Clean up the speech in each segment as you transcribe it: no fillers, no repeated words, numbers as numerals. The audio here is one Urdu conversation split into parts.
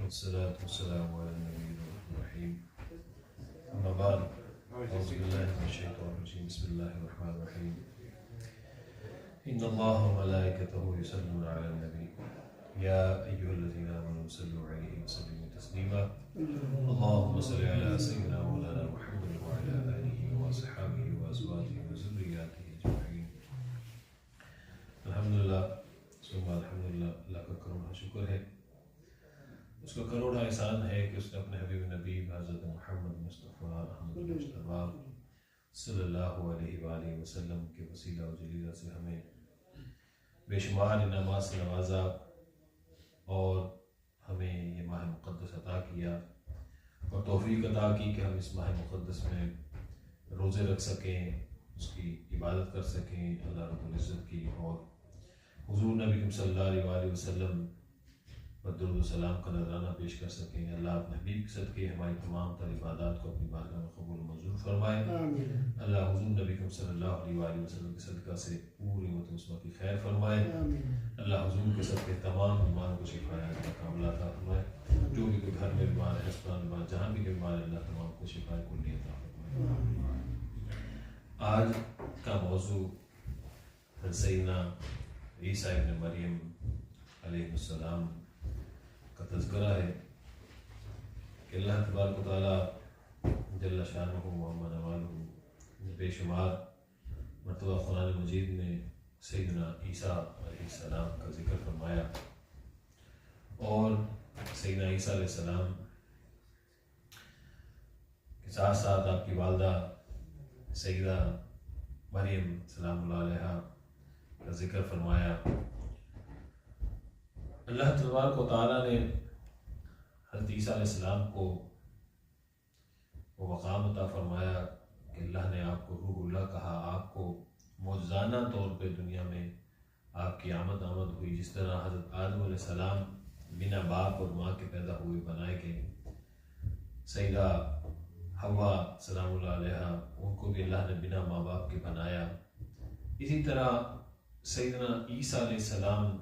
والصلاة والسلام على النبي الرحيم أما بعد أعوذ بالله من الشيطان الرجيم بسم الله الرحمن الرحيم إن الله وملائكته يصلون على النبي يا أيها الذين آمنوا صلوا عليه وسلموا تسليما اللهم صل على سيدنا مولانا محمد وعلى آله وصحبه وأزواجه وذرياته أجمعين الحمدللہ ثم الحمدللہ اللہ کا کروڑا شکر ہے، اس کا کروڑا احسان ہے کہ اس نے اپنے حبیب نبی حضرت محمد مصطفیٰ احمد مصطفیٰ صلی اللہ علیہ وآلہ وسلم کے وسیلہ و جلیلہ سے ہمیں بے شمار انعامات سے نوازا اور ہمیں یہ ماہ مقدس عطا کیا اور توفیق عطا کی کہ ہم اس ماہ مقدس میں روزے رکھ سکیں، اس کی عبادت کر سکیں اللہ رب العزت کی، اور حضور نبی صلی اللہ علیہ وآلہ وسلم پر درود و سلام کا نذرانہ پیش کر سکیں۔ اللہ اپنے حبیب کے صدقے ہماری تمام تر عبادات کو اپنی بارگاہ میں قبول و منظور فرمائے۔ اللہ حضور نبی صلی اللہ علیہ وآلہ وسلم کے صدقہ سے پوری امت مسلمہ کی خیر فرمائے۔ اللہ حضور کے صدقے تمام بیماروں کو شفا کاملہ عطا فرمائے۔ جو بھی کوئی گھر میں بیمار ہے، ہسپتال میں بیمار، جہاں بھی بیمار ہے، اللہ تمام کو شفا کلی عطا فرمائے۔ آج کا موضوع سیدنا عیسیٰ ابن مریم علیہ السلام کا تذکرہ ہے کہ اللہ تبارک و تعالیٰ جل شانہ محمد والہ بے شمار مرتبہ قرآن مجید میں سیدنا عیسیٰ علیہ السلام کا ذکر فرمایا، اور سیدنا عیسیٰ علیہ السلام کے ساتھ ساتھ آپ کی والدہ سیدہ مریم سلام اللہ علیہ کا ذکر فرمایا۔ اللہ تبارک و تعالیٰ نے حضرت عیسیٰ علیہ السلام کو وہ مقام عطا فرمایا کہ اللہ نے آپ کو روح اللہ کہا، آپ کو معجزانہ طور پہ دنیا میں آپ کی آمد ہوئی، جس طرح حضرت آدم علیہ السلام بنا باپ اور ماں کے پیدا ہوئے بنائے گئے، سیدہ حوا سلام اللہ علیہ ان کو بھی اللہ نے بنا ماں باپ کے بنایا۔ اسی طرح سیدنا عیسیٰ علیہ السلام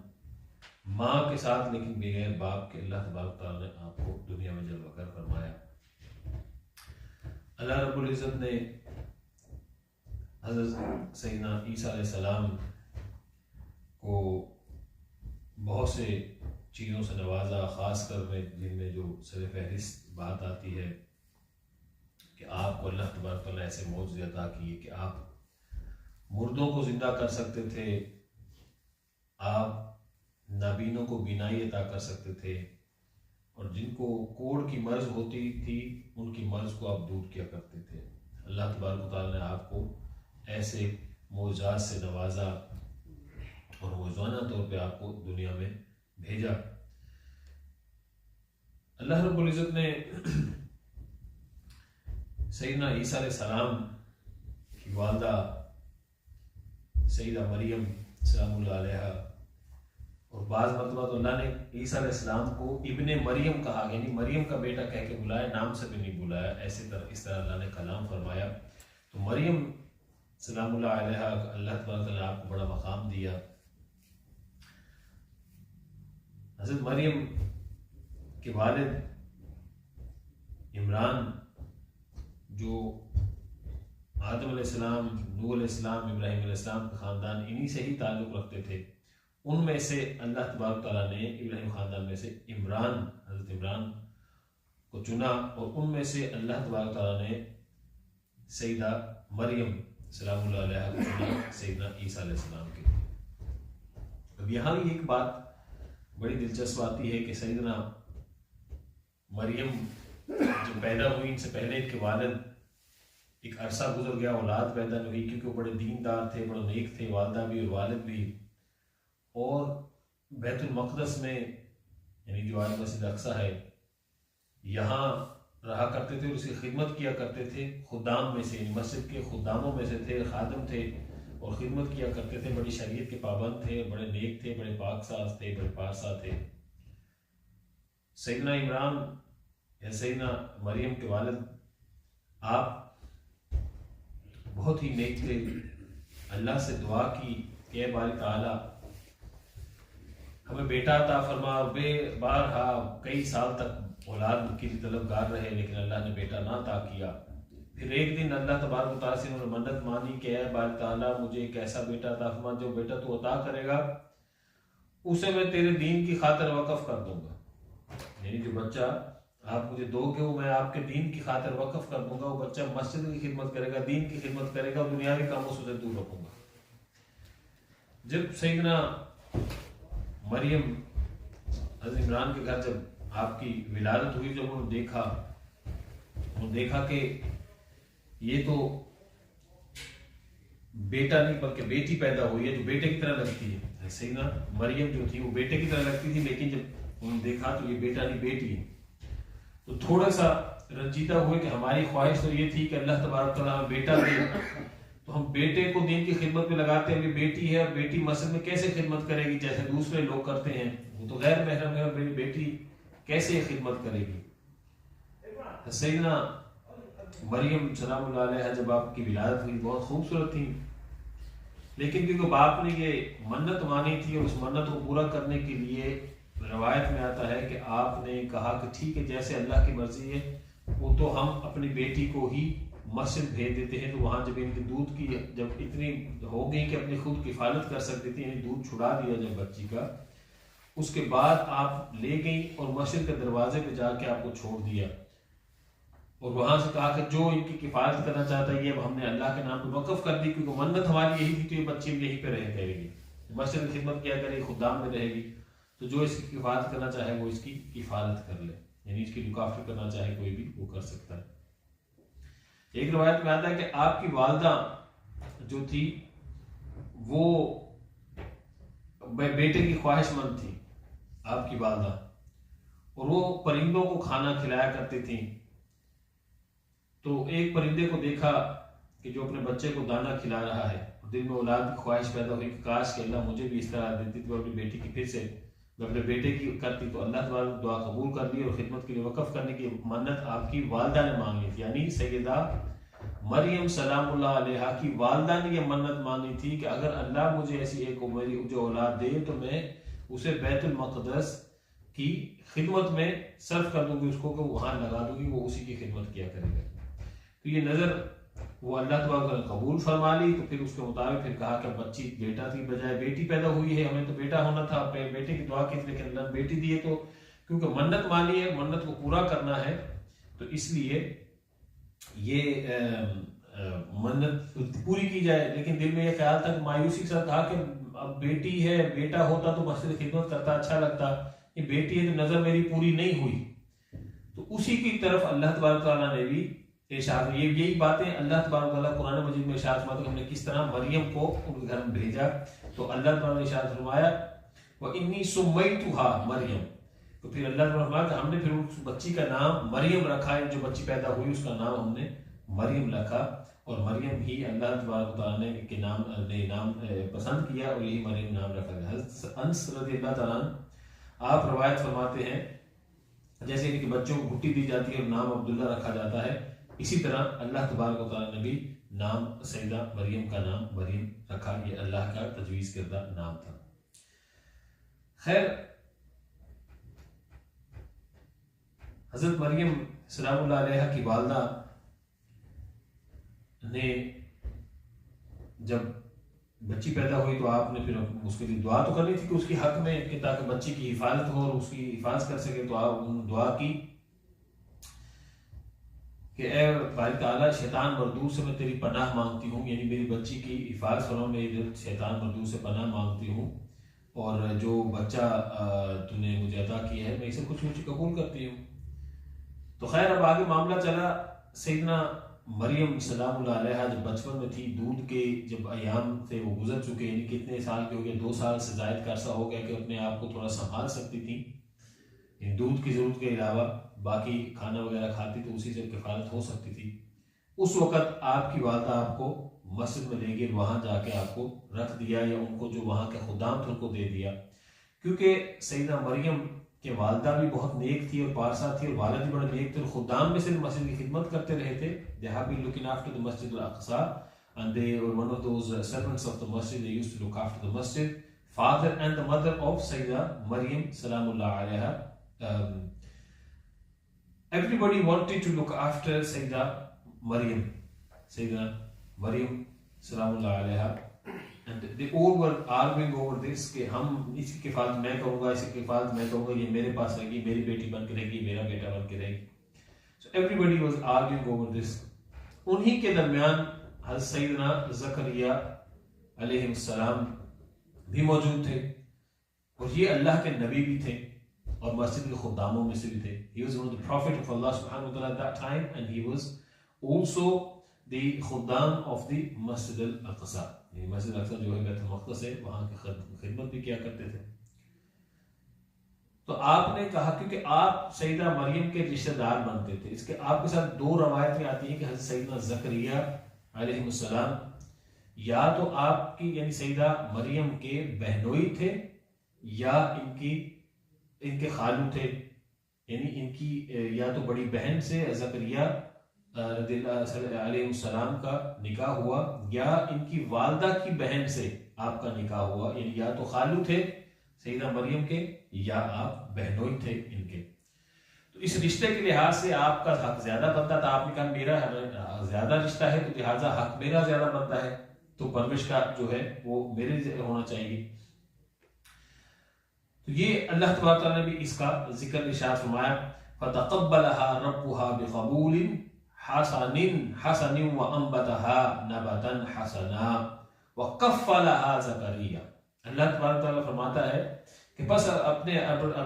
ماں کے ساتھ لیکن بغیر باپ کے اللہ تبارک تعالیٰ نے آپ کو دنیا میں جلوہ گر فرمایا۔ اللہ رب العزت نے حضرت سیدنا عیسیٰ علیہ السلام کو بہت سے چیزوں سے نوازا، خاص کر جن میں جو سر فہرست بات آتی ہے کہ آپ کو اللہ تبارک تعالیٰ ایسے معجزے عطا کیے کہ آپ مردوں کو زندہ کر سکتے تھے، آپ نابینوں کو بینائی عطا کر سکتے تھے، اور جن کو کوڑ کی مرض ہوتی تھی ان کی مرض کو آپ دور کیا کرتے تھے۔ اللہ تبارک و تعالیٰ نے آپ کو ایسے معجزات سے نوازا اور معجزانہ طور پہ آپ کو دنیا میں بھیجا۔ اللہ رب العزت نے سیدنا عیسیٰ علیہ السلام کی والدہ سیدہ مریم سلام اللہ علیہ، اور بعض مرتبہ تو اللہ نے عیسیٰ علیہ السلام کو ابن مریم کہا، یعنی مریم کا بیٹا کہہ کے بلایا، نام سے بھی نہیں بلایا، اس طرح اللہ نے کلام فرمایا۔ تو مریم سلام اللہ علیہ اللہ تبارک نے آپ کو بڑا مقام دیا۔ حضرت مریم کے والد عمران جو آدم علیہ السلام، نوح علیہ السلام، ابراہیم علیہ السلام کا خاندان انہی سے ہی تعلق رکھتے تھے، ان میں سے اللہ تبارک تعالیٰ نے ابراہیم خاندان میں سے حضرت عمران کو چنا، اور ان میں سے اللہ تبارک تعالیٰ نے سیدہ مریم سلام اللہ علیہ کو چنا سیدنا عیسیٰ علیہ السلام کے۔ اب یہاں ایک بات بڑی دلچسپ آتی ہے کہ سیدنا مریم جو پیدا ہوئی، ان سے پہلے ان کے والد ایک عرصہ گزر گیا، اولاد پیدا نہیں ہوئی، کیونکہ وہ بڑے دیندار تھے، بڑے نیک تھے، والدہ بھی اور والد بھی، اور بیت المقدس میں یعنی جو آج مسجد اقصیٰ ہے یہاں رہا کرتے تھے اور اس کی خدمت کیا کرتے تھے، خدام میں سے، یعنی مسجد کے خداموں میں سے تھے، خادم تھے اور خدمت کیا کرتے تھے، بڑی شریعت کے پابند تھے، بڑے نیک تھے، بڑے پاک ساز تھے، بڑے پارسا تھے۔ سیدنا عمران یا سیدنا مریم کے والد آپ بہت ہی نیک تھے، اللہ سے دعا کی کہ اے باری تعالیٰ ہمیں بیٹا عطا فرما، بارہا کئی سال تک اولاد کی طلبگار رہے لیکن اللہ نے بیٹا نہ عطا کیا۔ پھر ایک دن اللہ تبارک و تعالیٰ سے انہوں نے منت مانی کہ اے باری تعالیٰ مجھے ایک ایسا بیٹا عطا فرما جو بیٹا تو عطا کرے گا اسے میں تیرے دین کی خاطر وقف کر دوں گا، یعنی جو بچہ آپ مجھے دو گے وہ میں آپ کے دین کی خاطر وقف کر دوں گا، وہ بچہ مسجد کی خدمت کرے گا، دین کی خدمت کرے گا، دنیاوی کاموں سے دور رکھوں گا۔ جب سیدنا مریم حضرت عمران کے گھر جب آپ کی ولادت ہوئی، جب انہوں نے دیکھا کہ یہ تو بیٹا نہیں بلکہ بیٹی پیدا ہوئی ہے جو بیٹے کی طرح لگتی ہے، سیدنا مریم جو تھی وہ بیٹے کی طرح لگتی تھی، لیکن جب انہوں نے دیکھا تو یہ بیٹا نہیں بیٹی ہے، تو تھوڑا سا رنجیدہ ہوئے کہ ہماری خواہش تو یہ تھی کہ اللہ تبارک تعالیٰ ہمیں بیٹا دے، تو ہم بیٹے کو دین کی خدمت میں لگاتے ہیں، ابھی بیٹی ہے، بیٹی مسجد میں کیسے خدمت کرے گی جیسے دوسرے لوگ کرتے ہیں، وہ تو غیر محرم ہے، میری بیٹی کیسے خدمت کرے گی۔ سیدنا مریم سلام اللہ علیہ جب آپ کی ولادت ہوئی بہت خوبصورت تھی، لیکن کیونکہ باپ نے یہ منت مانی تھی اور اس منت کو پورا کرنے کے لیے روایت میں آتا ہے کہ آپ نے کہا کہ ٹھیک ہے جیسے اللہ کی مرضی ہے، وہ تو ہم اپنی بیٹی کو ہی مسجد بھیج دیتے ہیں۔ تو وہاں جب ان کی دودھ کی جب اتنی ہو گئی کہ اپنی خود کفالت کر سکتی تھی، یعنی دودھ چھڑا دیا جب بچی کا، اس کے بعد آپ لے گئی اور مسجد کے دروازے پہ جا کے آپ کو چھوڑ دیا اور وہاں سے کہا کہ جو ان کی کفالت کرنا چاہتا ہے یہ اب ہم نے اللہ کے نام پہ وقف کر دی، کیونکہ منت ہماری یہی تھی تو یہ بچی یہیں پہ رہے گی، مسجد کی خدمت کیا کرے گی، خدام میں رہے گی، تو جو اس کی کفالت کرنا چاہے وہ اس کی کفالت کر لے، یعنی اس کی لکافی کرنا چاہے کوئی بھی وہ کر سکتا ہے۔ ایک روایت میں آتا ہے کہ آپ کی والدہ جو تھی وہ بیٹے کی خواہش مند تھی، آپ کی والدہ، اور وہ پرندوں کو کھانا کھلایا کرتی تھیں۔ تو ایک پرندے کو دیکھا کہ جو اپنے بچے کو دانا کھلا رہا ہے، دل میں اولاد کی خواہش پیدا ہوئی کہ کاش کہ اللہ مجھے بھی اس طرح دیتی تو اپنی بیٹی کی پھر سے میں اپنے بیٹے کی کرتی، تو اللہ تعالیٰ دعا قبول کر لی اور خدمت کے لیے وقف کرنے کی منت آپ کی والدہ نے مانگی تھی، یعنی سیدہ مریم سلام اللہ علیہ کی والدہ نے یہ منت مانی تھی کہ اگر اللہ مجھے ایسی ایک میری جو اولاد دے تو میں اسے بیت المقدس کی خدمت میں صرف کر دوں گی، اس کو کہ وہاں لگا دوں گی، وہ اسی کی خدمت کیا کرے گا۔ تو یہ نظر وہ اللہ تبارک نے قبول فرما لی، تو پھر اس کے مطابق پھر کہا کہ بچی بیٹا کی بجائے بیٹی پیدا ہوئی ہے، ہمیں تو بیٹا ہونا تھا، بیٹے کی دعا کی تھی لیکن اللہ نے بیٹی دی ہے، تو کیونکہ منت مانی ہے، منت کو پورا کرنا ہے، تو اس لیے یہ منت پوری کی جائے۔ لیکن دل میں یہ خیال تھا کہ مایوسی کے ساتھ کہا کہ اب بیٹی ہے، بیٹا ہوتا تو مسجد خدمت کرتا اچھا لگتا، یہ بیٹی ہے تو نظر میری پوری نہیں ہوئی، تو اسی کی طرف اللہ تبارک تعالیٰ نے بھی ارشاد، یہی باتیں اللہ تبارک تعالیٰ قرآن مجید میں ارشاد فرماتے ہیں کہ ہم نے کس طرح مریم کو ان کے گھر میں بھیجا، تو اللہ تعالیٰ نے ارشاد فرمایا وَإِنِّي سُمَّيْتُهَا مریم، تو پھر اللہ تعالیٰ نے فرمایا کہ ہم نے پھر اس بچی کا نام مریم رکھا ہے، جو بچی پیدا ہوئی اس کا نام ہم نے مریم رکھا، اور مریم ہی اللہ تبارک تعالیٰ نے کے نام پسند کیا اور یہی مریم نام رکھا گیا۔ حضرت انس رضی اللہ تعالیٰ آپ روایت فرماتے ہیں جیسے کہ بچوں کو گھٹی دی جاتی ہے اور نام عبداللہ رکھا جاتا ہے، اسی طرح اللہ تبارک و تعالیٰ نے بھی نام سیدہ مریم کا نام مریم رکھا، یہ اللہ کا تجویز کردہ نام تھا۔ خیر، حضرت مریم سلام اللہ علیہ کی والدہ نے جب بچی پیدا ہوئی تو آپ نے پھر اس کے لیے دعا تو کرنی تھی کہ اس کی حق میں کہ تاکہ بچی کی حفاظت ہو اور اس کی حفاظت کر سکے، تو آپ نے دعا کی کہ اے باری تعالیٰ شیطان مردود سے میں تیری پناہ مانگتی ہوں، یعنی میری بچی کی حفاظت فرما، میری شیطان مردود سے پناہ مانگتی ہوں، اور جو بچہ تو نے مجھے عطا کیا ہے میں اسے کچھ قبول کرتی ہوں۔ تو خیر اب آگے معاملہ چلا، سیدنا مریم سلام اللہ علیہ جب بچپن میں تھی، دودھ کے جب ایام تھے وہ گزر چکے، یعنی کتنے سال کے ہو گئے، 2 سال سے زائد کا عرصہ ہو گیا کہ اپنے آپ کو تھوڑا سنبھال سکتی تھی، دودھ کی ضرورت کے علاوہ باقی کھانا وغیرہ کھاتی تو اسی سے کفالت ہو سکتی تھی۔ اس وقت آپ کی والدہ آپ کو مسجد میں لے گئے، وہاں جا کے آپ کو رکھ دیا، یا ان کو جو وہاں کے خدام تھے ان کو دے دیا، کیونکہ سیدہ مریم کہ والدہ بھی بہت نیک تھی اور پارسا تھی، اور والد بھی بڑے نیک تھے، اور خدام میں سے مسجد کی خدمت کرتے رہے تھے۔ They have been looking after the Masjid al-Aqsa and they were one of those servants of the masjid. They used to look after the masjid father and the mother of Sayyidah Maryam Salamullah Alaiha. Everybody wanted to look after Sayyidah Maryam Salamullah Alaiha, and they all were arguing over this کہ ہم اس کی کفالت میں کروں گا, اس کی کفالت میں کروں گا, یہ میرے پاس رہے گی, میری بیٹی بن کے رہے گی, میرا بیٹا بن کے رہے گی. So everybody was arguing over this. انہی کے درمیان حضرت سیدنا زکریا علیہ السلام بھی موجود تھے, اور یہ اللہ کے نبی بھی تھے اور مسجد کے خداموں میں سے بھی تھے. He was one of the prophet of Allah subhanahu wa ta'ala at that time, and he was also the Khuddam of the Masjid Al-Aqsa. یہ مسجد الاقصی جو ہے بیت المقدس ہے, وہاں کی خدمت بھی کیا کرتے تھے. تو آپ نے کہا کیونکہ آپ سیدہ مریم کے رشتہ دار بنتے تھے, اس کے آپ کے ساتھ دو روایتیں آتی ہیں کہ حضرت سیدنا زکریا علیہ السلام یا تو آپ کی یعنی سیدہ مریم کے بہنوئی تھے یا ان کے خالو تھے, یعنی ان کی یا تو بڑی بہن سے زکریا رضی اللہ علیہ السلام کا نکاح ہوا یا ان کی والدہ کی بہن سے آپ کا نکاح ہوا, یعنی یا تو خالو تھے سیدہ مریم کے یا آپ بہنوئی تھے ان کے. تو اس رشتے کے لحاظ سے آپ کا حق زیادہ بنتا تھا. آپ نے کہا میرا زیادہ رشتہ ہے تو لہٰذا حق میرا زیادہ بنتا ہے, تو پرورش کا جو ہے وہ میرے ہونا چاہیے. تو یہ اللہ تبارک تعالیٰ نے بھی اس کا ذکر ارشاد فرمایا, فَتَقَبَّلَهَا رَبُّهَا بِقَبُولٍ حَسَنٍ وَأَنبَتَهَا نَبَاتًا حَسَنًا وَكَفَّلَهَا زَكَرِيَّا. اللہ تبارک تعالیٰ فرماتا ہے کہ بس اپنے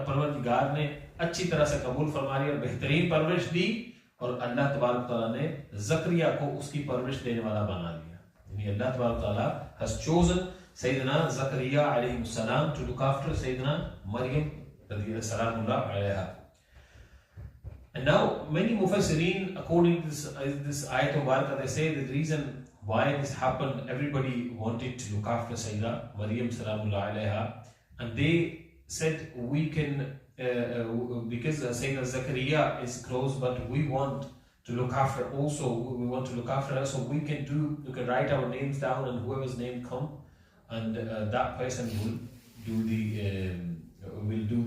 پروردگار نے اچھی طرح سے قبول فرما لی اور بہترین پرورش دی, اور اللہ تبارک تعالیٰ نے زکریا کو اس کی پرورش دینے والا بنا لیا. یعنی اللہ تبارک تعالیٰ has chosen سیدنا زکریا علیہ السلام to look after سیدنا مریم رضی السلام اللہ علیہ. And now many mufassirin, according to this ayat mubarakah, they say the reason why this happened, everybody wanted to look after Sayyidah Maryam Salamullah Alaiha, and they said we can because Sayyidina Zakaria is close, but we want to look after also, we want to look after her, so we can write our names down, and whoever's name come, and that person will do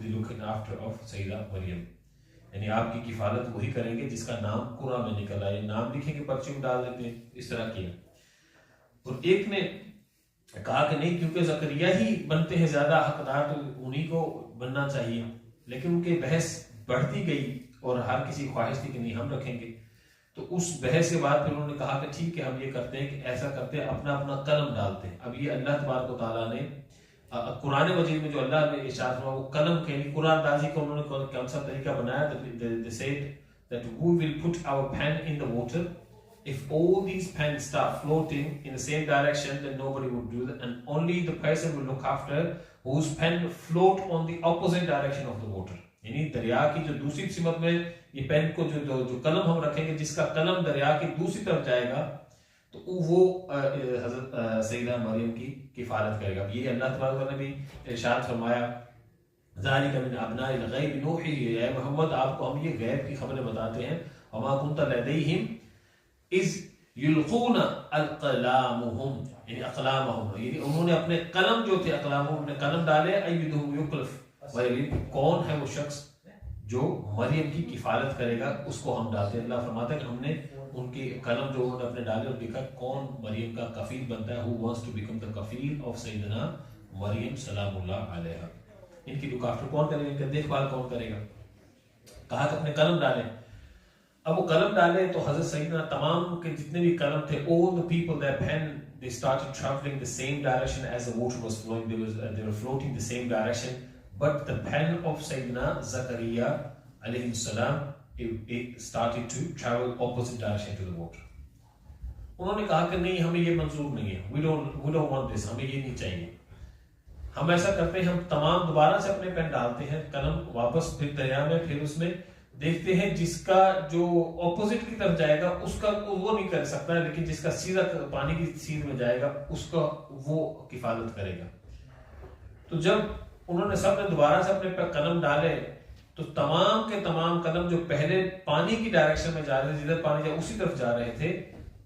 the looking after of Sayyidah Maryam. یعنی آپ کی کفالت وہی کریں گے جس کا نام قرآن میں نکل آئے, نام لکھیں گے پرچی میں ڈال دیتے ہیں, اس طرح کیا. اور ایک نے کہا کہ نہیں, کیونکہ زکریا ہی بنتے ہیں زیادہ حقدار تو انہی کو بننا چاہیے, لیکن ان کی بحث بڑھتی گئی اور ہر کسی خواہش تھی کہ نہیں ہم رکھیں گے. تو اس بحث کے بعد پھر انہوں نے کہا کہ ٹھیک ہے ہم یہ کرتے ہیں کہ ایسا کرتے ہیں, اپنا اپنا قلم ڈالتے ہیں. اب یہ اللہ تبارک و تعالیٰ نے قرآن مجید میں جو اللہ نے ارشاد فرمایا وہ قلم کے قرآن دازی کو انہوں نے کون سا طریقہ بنایا. They said that we will put our pen in the water. If all these pens start floating in the same direction, then nobody would do that, and only the person will look after whose pen float on the opposite direction of the water. یعنی دریا کی جو دوسری سمت میں یہ پین کو جو قلم ہم رکھیں گے جس کا قلم دریا کی دوسری طرف جائے گا تو وہ حضرت سیدہ مریم کی کفالت کرے گا. یہ اللہ تبارک نے بھی ارشاد فرمایا ذالک من ابناء الغیب نوحی, اے محمد آپ کو ہم یہ غیب کی خبریں بتاتے ہیں. وما کنت لدیہم اذ یلقون اقلامہم, یعنی اقلامہم, یعنی انہوں نے اپنے قلم جو تھے اقلامہم اپنے قلم ڈالے, ایدہم یقلف, کون ہے وہ شخص جو مریم کی کفالت کرے گا اس کو ہم ڈالتے ہیں. اللہ فرماتا ہے کہ ہم نے ان کے قلم جو انہوں نے اپنے ڈالے اور دیکھا کون مریم کا کفیل بنتا ہے. Who wants to become the کفیل of سیدنا مریم سلام اللہ علیہ. ان کی لک آفٹر کون کرے گا, ان کا دیکھ بھال کون کرے گا. کہا کہ اپنے قلم ڈالے. اب وہ قلم ڈالے تو حضرت سیدنا تمام کے جتنے بھی قلم تھے, all the people their pen they started traveling the same direction as the water was flowing. They were floating the same direction, but the pen of Sayyidina Zakaria alayhi salam it started to travel opposite direction to the water. انہوں نے کہا کہ نہیں ہمیں یہ منظور نہیں ہے, we don't want this, ہمیں یہ نہیں چاہیے. ہم ایسا کرتے ہیں ہم تمام دوبارہ سے اپنے پین ڈالتے ہیں قلم واپس پھر دریا میں, پھر اس میں دیکھتے ہیں جس کا جو اپوزٹ کی طرف جائے گا اس کا وہ نہیں کر سکتا, لیکن جس کا سیدھا پانی کی سیدھ میں جائے گا اس کا وہ کفالت کرے گا. تو جب انہوں نے سب نے دوبارہ سے اپنے قلم ڈالے تو تمام کے تمام قلم جو پہلے پانی کی ڈائریکشن میں جا رہے تھے, جدھر پانی جا اسی طرف جا رہے تھے,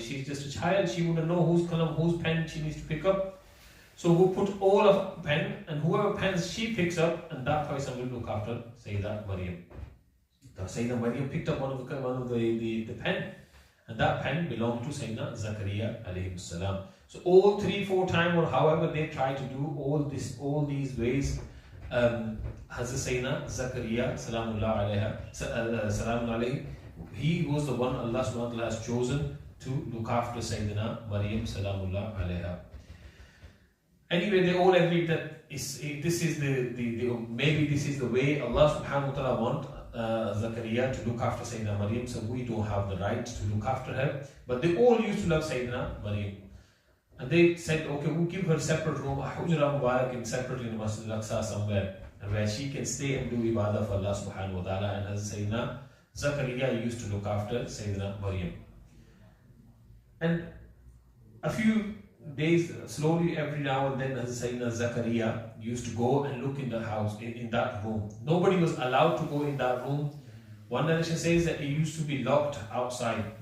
she is just a child, she wouldn't know whose column, whose pen she needs to pick up, so who put all of pen, and whoever pens she picks up, and that person will look after Sayyidah Maryam. So Sayyidah Maryam picked up one of the pen, and that pen belonged to Sayyidina Zakaria alayhi salam. So all 3-4 times, or however they try to do all these ways, Hazrat Sayyidina Zakaria salam alayhi, he was the one Allah subhanahu wa ta'ala has chosen to look after Sayyidina Maryam salamullah alayha. Anyway, they all agreed that this is maybe this is the way Allah subhanahu wa ta'ala want Zakaria to look after Sayyidina Maryam, so we don't have the right to look after her. But they all used to love Sayyidina Maryam. And they said, okay, we'll give her a separate room, a hujra mubarak, in separately in Masjid al-Aqsa somewhere, and where she can stay and do ibadah for Allah subhanahu wa ta'ala. And as Sayyidina Zakaria used to look after Sayyidina Maryam. And a few days, slowly every now and then, as Sayyidina Zakaria used to go and look in the house, in that room. Nobody was allowed to go in that room. One narration says that it used to be locked outside.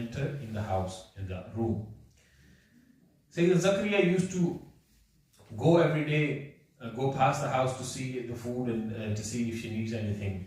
enter in the house, in the room. Sayyidina Zakaria used to go every day, go past the house to see the food and to see if she needs anything.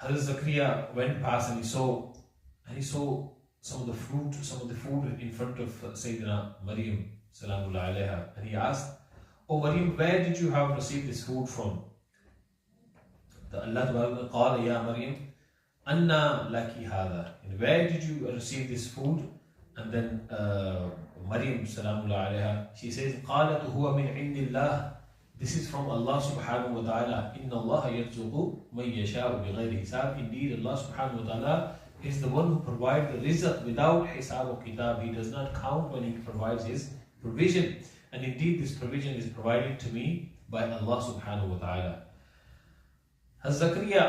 Hazrat Zakaria went past and he saw some of the food in front of Sayyidina Maryam salamullah alayha, and he asked, "Oh Maryam, where did you have received this food from?" The Allah Ta'ala qala ya Maryam anna laki hadha, and where did you receive this food? And then Maryam salamullah alayha, she says, qalat huwa min indillah, this is from Allah subhanahu wa ta'ala. Inna Allah yarzuqu man yasha'u bighayri hisab. Indeed, Allah subhanahu wa ta'ala is the one who provides the rizq without hisab or kitab. He does not count when He provides His provision. And indeed, this provision is provided to me by Allah subhanahu wa ta'ala. Hazrat Zakaria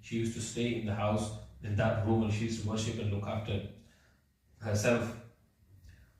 She used to stay in the house, in that room, and she used to worship and look after herself.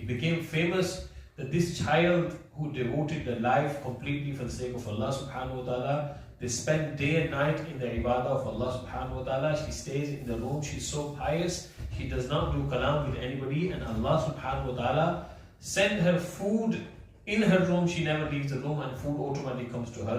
It became famous that this child who devoted their life completely for the sake of Allah subhanahu wa ta'ala, they spend day and night in the ibadah of Allah subhanahu wa ta'ala. She stays in the room, she's so pious, she does not do kalam with anybody, and Allah subhanahu wa ta'ala send her food in her room. She never leaves the room and food automatically comes to her.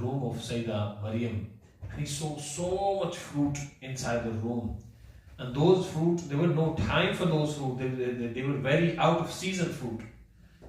room of Sayyida Maryam and he saw so much fruit inside the room, and those fruit, there were no time for those fruit, they were very out of season fruit.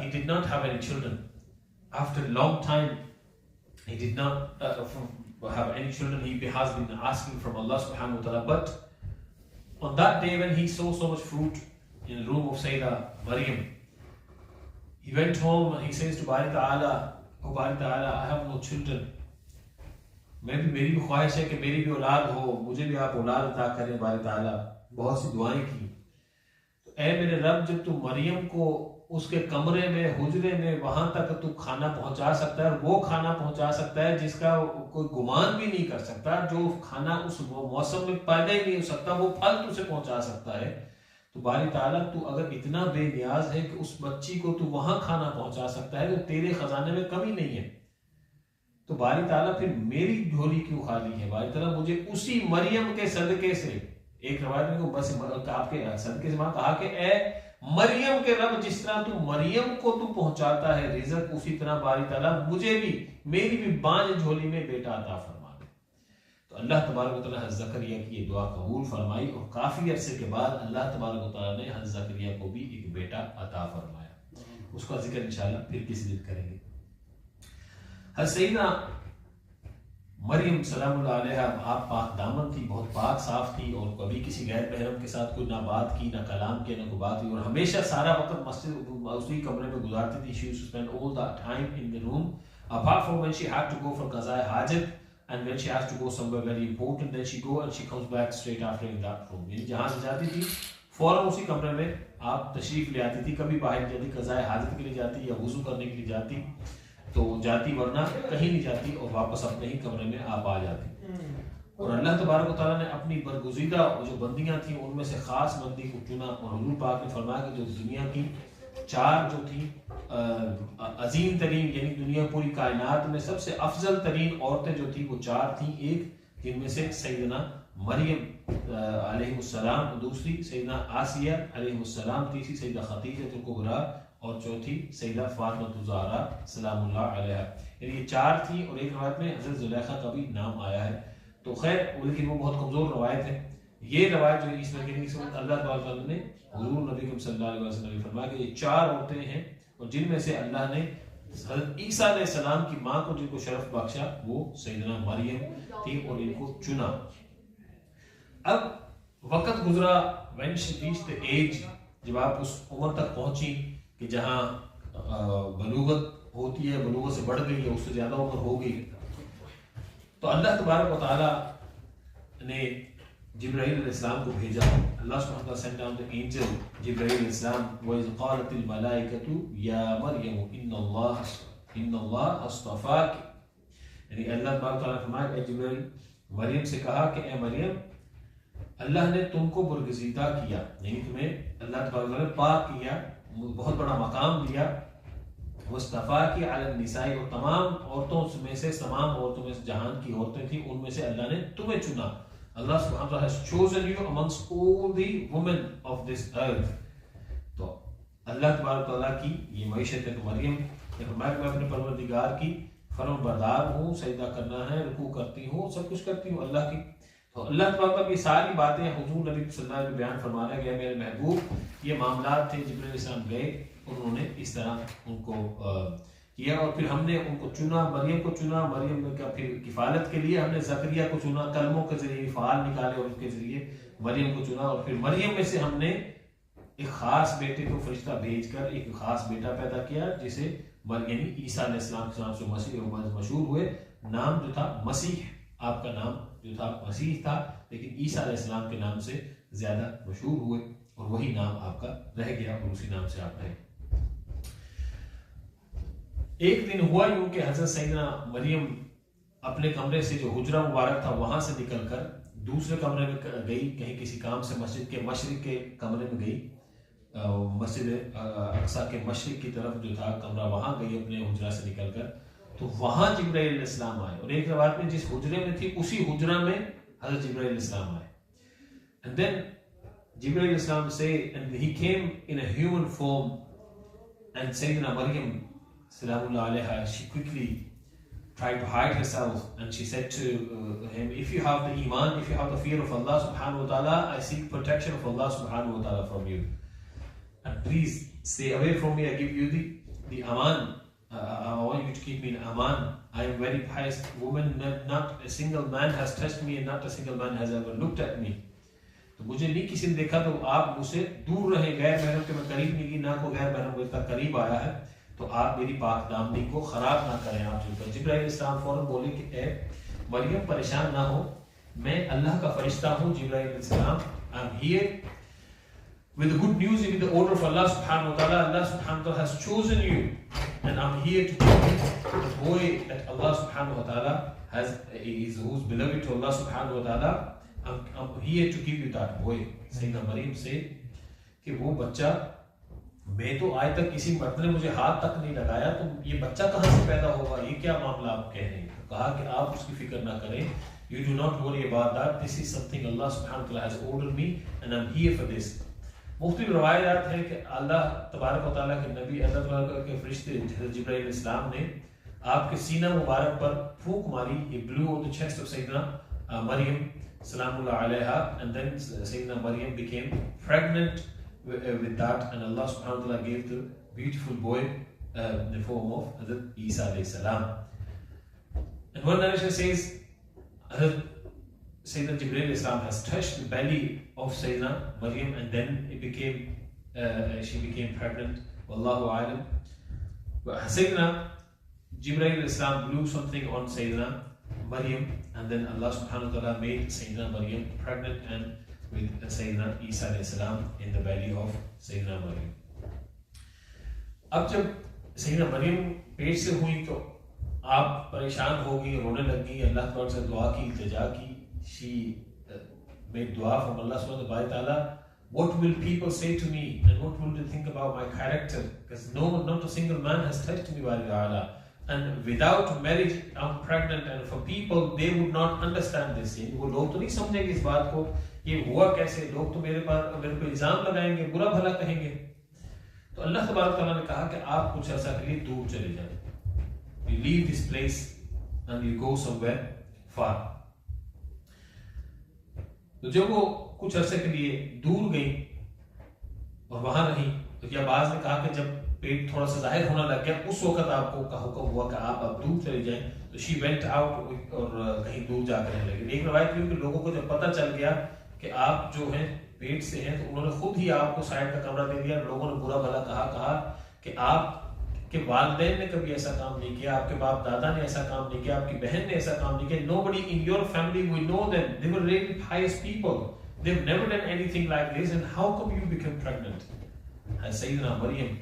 he did not have any children. After a long time he did not have any children. He has been asking from Allah subhanahu wa ta'ala. But on that day when he saw so much fruit in the room of Sayyida Maryam, He went home and he says to Bari Ta'ala, oh Bari Ta'ala, I have no children. میری بھی خواہش ہے کہ میری بھی اولاد ہو، مجھے بھی آپ اولاد عطا کریں باری تعالیٰ. بہت سی دعائیں کی. تو اے میرے رب، جب تو مریم کو اس کے کمرے میں، حجرے میں، وہاں تک تو کھانا پہنچا سکتا ہے، اور وہ کھانا پہنچا سکتا ہے جس کا کوئی گمان بھی نہیں کر سکتا، جو کھانا اس موسم میں پیدا ہی نہیں ہو سکتا، وہ پھل تجھے پہنچا سکتا ہے، تو باری تعالیٰ تو اگر اتنا بے نیاز ہے کہ اس بچی کو تو وہاں کھانا پہنچا سکتا ہے، تو تیرے خزانے میں کمی نہیں ہے، تو باری تعالیٰ پھر میری جھولی کیوں خالی ہے؟ باری تعالیٰ مجھے اسی مریم کے صدقے سے، ایک روایت میں بس آپ کے صدقے سے کہا کہ اے مریم کے رب، جس طرح تو مریم کو تو پہنچاتا ہے رزق، اسی طرح باری تعالیٰ مجھے بھی، میری بھی بانج جھولی میں بیٹا عطا فرما دے. تو اللہ تبارک و تعالیٰ حضرت زکریا کی یہ دعا قبول فرمائی، اور کافی عرصے کے بعد اللہ تبارک و تعالیٰ نے حضرت زکریا کو بھی ایک بیٹا عطا فرمایا. اس کا ذکر انشاءاللہ پھر کسی دن کریں گے. حضرت سیدہ مریم سلام اللہ علیہ آپ پاک دامن تھی، بہت پاک صاف تھی، اور کبھی کسی غیر محرم کے ساتھ کوئی نہ بات کی، نہ کلام کیا، نہ کوئی بات کی، اور ہمیشہ سارا وقت مسجد اسی کمرے میں گزارتی تھی. She used to spend all the time in the room, apart from when she had to go for قضاء حاجت, and when she has to go somewhere very important, then she go and she comes back straight after in that room. یعنی جہاں سے جاتی تھی فوراً اسی کمرے میں آپ تشریف لے آتی تھی، کبھی باہر جاتی، قضاء حاجت کے لیے جاتی یا وضو کرنے کے لیے جاتی تو جاتی، ورنہ کہیں نہیں جاتی، اور واپس اپنے ہی کمرے میں آپ آ جاتی. اور اللہ تبارک و تعالیٰ نے اپنی برگزیدہ جو بندیاں تھیں ان میں سے خاص بندی کو چنا، اور حضور پاک نے فرمایا کہ جو دنیا کی 4 جو تھی عظیم ترین، یعنی دنیا پوری کائنات میں سب سے افضل ترین عورتیں جو تھیں وہ 4 تھیں. ایک جن میں سے سیدنا مریم علیہ السلام، دوسری سیدنا آسیہ علیہ السلام، تیسری سیدہ خدیجہ الکبریٰ، اور چوتھی سیدہ فاطمہ الزہرا سلام اللہ علیہ. یعنی یہ 4 تھیں، اور ایک روایت میں حضرت زلیخا کا بھی نام آیا ہے. تو خیر لیکن وہ بہت کمزور روایت ہے. یہ روایت جو اس میں کہنے کی اللہ تعالیٰ نے حضور نبی صلی اللہ علیہ وسلم نے فرمایا کہ یہ 4 عورتیں ہیں، اور جن میں سے اللہ نے حضرت عیسیٰ علیہ السلام کی ماں کو جن کو شرف بخشا وہ سیدنا مریم تھی، اور ان کو چنا. اب وقت گزرا، when she reached the age، جب آپ اس عمر تک پہنچی کہ جہاں بلوغت ہوتی ہے، بلوغت سے بڑھ گئی ہے، اس سے زیادہ عمر ہو گئی، تو اللہ تبارک و تعالیٰ نے جبرائیل علیہ السلام کو بھیجا. اللہ سبحانہ وتعالیٰ sent down the angel جبرائیل علیہ السلام. وَإِذْ قَالَتِ الْمَلَائِكَةُ يَا مَرْيَمُ إِنَّ اللَّهَ اصْطَفَاكِ. یعنی اللہ تبارک و تعالیٰ نے فرمایا اے جبرائیل، مریم سے کہا کہ اے مریم، اللہ نے تم کو برگزیدہ کیا، یعنی تمہیں اللہ تبارک و تعالیٰ نے پاک کیا، بہت بڑا مقام دیا. وَاصْطَفَاكِ عَلَى النِّسَاءِ، اور تمام عورتوں میں سے، تمام عورتوں میں سے جہان کی عورتیں تھیں، ان میں سے اللہ نے تمہیں چنا. اللہ سبحانہ وتعالیٰ has chosen you amongst all the women of this earth. تو اللہ تبارک و تعالیٰ کی یہ معیشت ہے. تو مریم نے فرمایا کہ میں اپنے پروردگار کی فرمان بردار ہوں، سجدہ کرنا ہے، رکوع کرتی ہوں، سب کچھ کرتی ہوں اللہ کی. تو اللہ تبارک کی ساری باتیں حضور نبی صلی اللہ علیہ وسلم بیان فرمانا گیا. میرے محبوب یہ معاملات تھے، جبرائیل علیہ السلام گئے، انہوں نے اس طرح ان کو کیا، اور پھر ہم نے ان کو چنا، مریم کو چنا. مریم کا پھر کفالت کے لیے ہم نے زکریا کو چنا، کلموں کے ذریعے فعال نکالے، اور اس کے ذریعے مریم کو چنا. اور پھر مریم میں سے ہم نے ایک خاص بیٹے کو فرشتہ بھیج کر ایک خاص بیٹا پیدا کیا، جسے یعنی عیسیٰ علیہ السلام کے نام سے مسیح مشہور ہوئے. نام جو تھا مسیح، آپ کا نام جو تھا مسیح تھا، لیکن عیسیٰ علیہ السلام کے نام سے زیادہ مشہور ہوئے، اور وہی نام آپ کا رہ گیا، اور اسی نام سے آپ رہے. ایک دن ہوا یوں کہ حضرت سیدنا مریم اپنے کمرے سے جو حجرہ مبارک تھا وہاں سے نکل کر دوسرے کمرے میں گئی، کہیں کسی کام سے مسجد کے مشرق کے کمرے میں گئی، مسجد اقصیٰ کے مشرق کی طرف جو تھا کمرہ، وہاں گئی اپنے حجرہ سے نکل کر. تو وہاں جبرائیل علیہ السلام آئے، اور ایک روایت میں جس حجرے میں تھی اسی حجرہ میں حضرت جبرائیل علیہ السلام آئے. And then Jibreel علیہ السلام say, and he came in a human form, and Sayyidina Maryam Salam Allah alayha, she quickly tried to hide herself, and she said to him, if you have the iman, if you have the fear of Allah subhanahu wa ta'ala, I seek protection of Allah subhanahu wa ta'ala from you, and please stay away from me. I give you the aman, I want you to keep me in aman. I am very pious woman, not a single man has touched me, and not a single man has ever looked at me. تو مجھے نہیں کسی نے دیکھا، تو آپ مجھ سے دور رہیں، غیر محرم کے میں قریب نہیں گئی، نہ کوئی غیر محرم مجھ تک قریب آیا ہے. تو آپ میری پاک دامنی کو خراب نہ کریں. آپ جبرائیل علیہ السلام فوراً بولے کہ اے مریم پریشان نہ ہو, میں اللہ کا فرشتہ ہوں جبرائیل علیہ السلام. I'm here with the good news, with the order of Allah subhanahu wa ta'ala. Allah subhanahu wa ta'ala has chosen you, and I'm here to give you the boy that Allah subhanahu wa ta'ala who's beloved to Allah subhanahu wa ta'ala. I'm here to give you that boy. سیدنا مریم سے کہ وہ بچہ, میں تو آج تک کسی مرد نے مجھے ہاتھ تک نہیں لگایا, تو یہ بچہ کہاں سے پیدا ہوگا, یہ کیا معاملہ آپ کہہ رہے ہیں. کہا کہ آپ اس کی فکر نہ کریں, you do not worry about that, this is something Allah subhanahu wa ta'ala has ordered me and I'm here for this. مختلف روایات ہیں کہ اللہ تبارک و تعالیٰ کے نبی اللہ تعالیٰ کے فرشتے جبرائیل علیہ السلام نے آپ کے سینہ مبارک پر پھونک ماری. He blew on the chest of Sayyidina Maryam سلام اللہ علیہ, and then Sayyidina Maryam became pregnant with that, and Allah subhanahu wa ta'ala gave the beautiful boy in the form of Hazrat Eisa alayhi salam. And one narration says Sayyidina Jibreel alayhi salam has touched the belly of Sayyidina Maryam, and then she became pregnant. Wallahu a'lam. But Sayyidina Jibreel alayhi salam blew something on Sayyidina Maryam, and then Allah subhanahu wa ta'ala made Sayyidina Maryam pregnant and with Sayyidina Isa alayhi salam in the belly of Sayyidina Maryam. اب جب سیدنا مریم پیٹ سے ہوئی تو آپ پریشان ہو گئی, رونے لگ گئی, اللہ تعالیٰ سے دعا کی, التجا کی. She made dua from Allah subhanahu wa ta'ala, what will people say to me and what will they think about my character, because not a single man has touched me by Allah, and without marriage I'm pregnant, and for people they would not understand this. وہ لوگ تو نہیں سمجھیں گے اس بات کو, یہ ہوا کیسے, لوگ تو میرے کو الزام لگائیں گے, برا بھلا کہیں گے. تو اللہ تبارک تعالیٰ نے کہا کہ آپ کچھ عرصہ کے لیے دور چلے جائیں. You leave this place and you go somewhere far. تو جب وہ کچھ عرصے کے لیے دور گئی اور وہاں رہی, تو کیا بعض نے کہا کہ جب پیٹ تھوڑا سا ظاہر ہونا لگ گیا اس وقت آپ کو حکم ہوا کہ آپ اب دور چلے جائیں. تو she went out اور کہیں دور جا کر رہنے لگی. ایک روایت یہ کہ لوگوں کو جب پتہ چل گیا کہ آپ جو ہیں پیٹ سے ہیں, تو انہوں نے خود ہی آپ کو سائڈ کا کمرہ دے دیا. لوگوں نے برا بھلا کہا کہ آپ کے والدین نے کبھی ایسا کام نہیں کیا, آپ کے باپ دادا نے ایسا کام نہیں کیا, آپ کی بہن نے ایسا کام نہیں کیا. Nobody in your family, we know them, they were really pious people, they've never done anything like this, and how come you became pregnant? And Sayyidina Maryam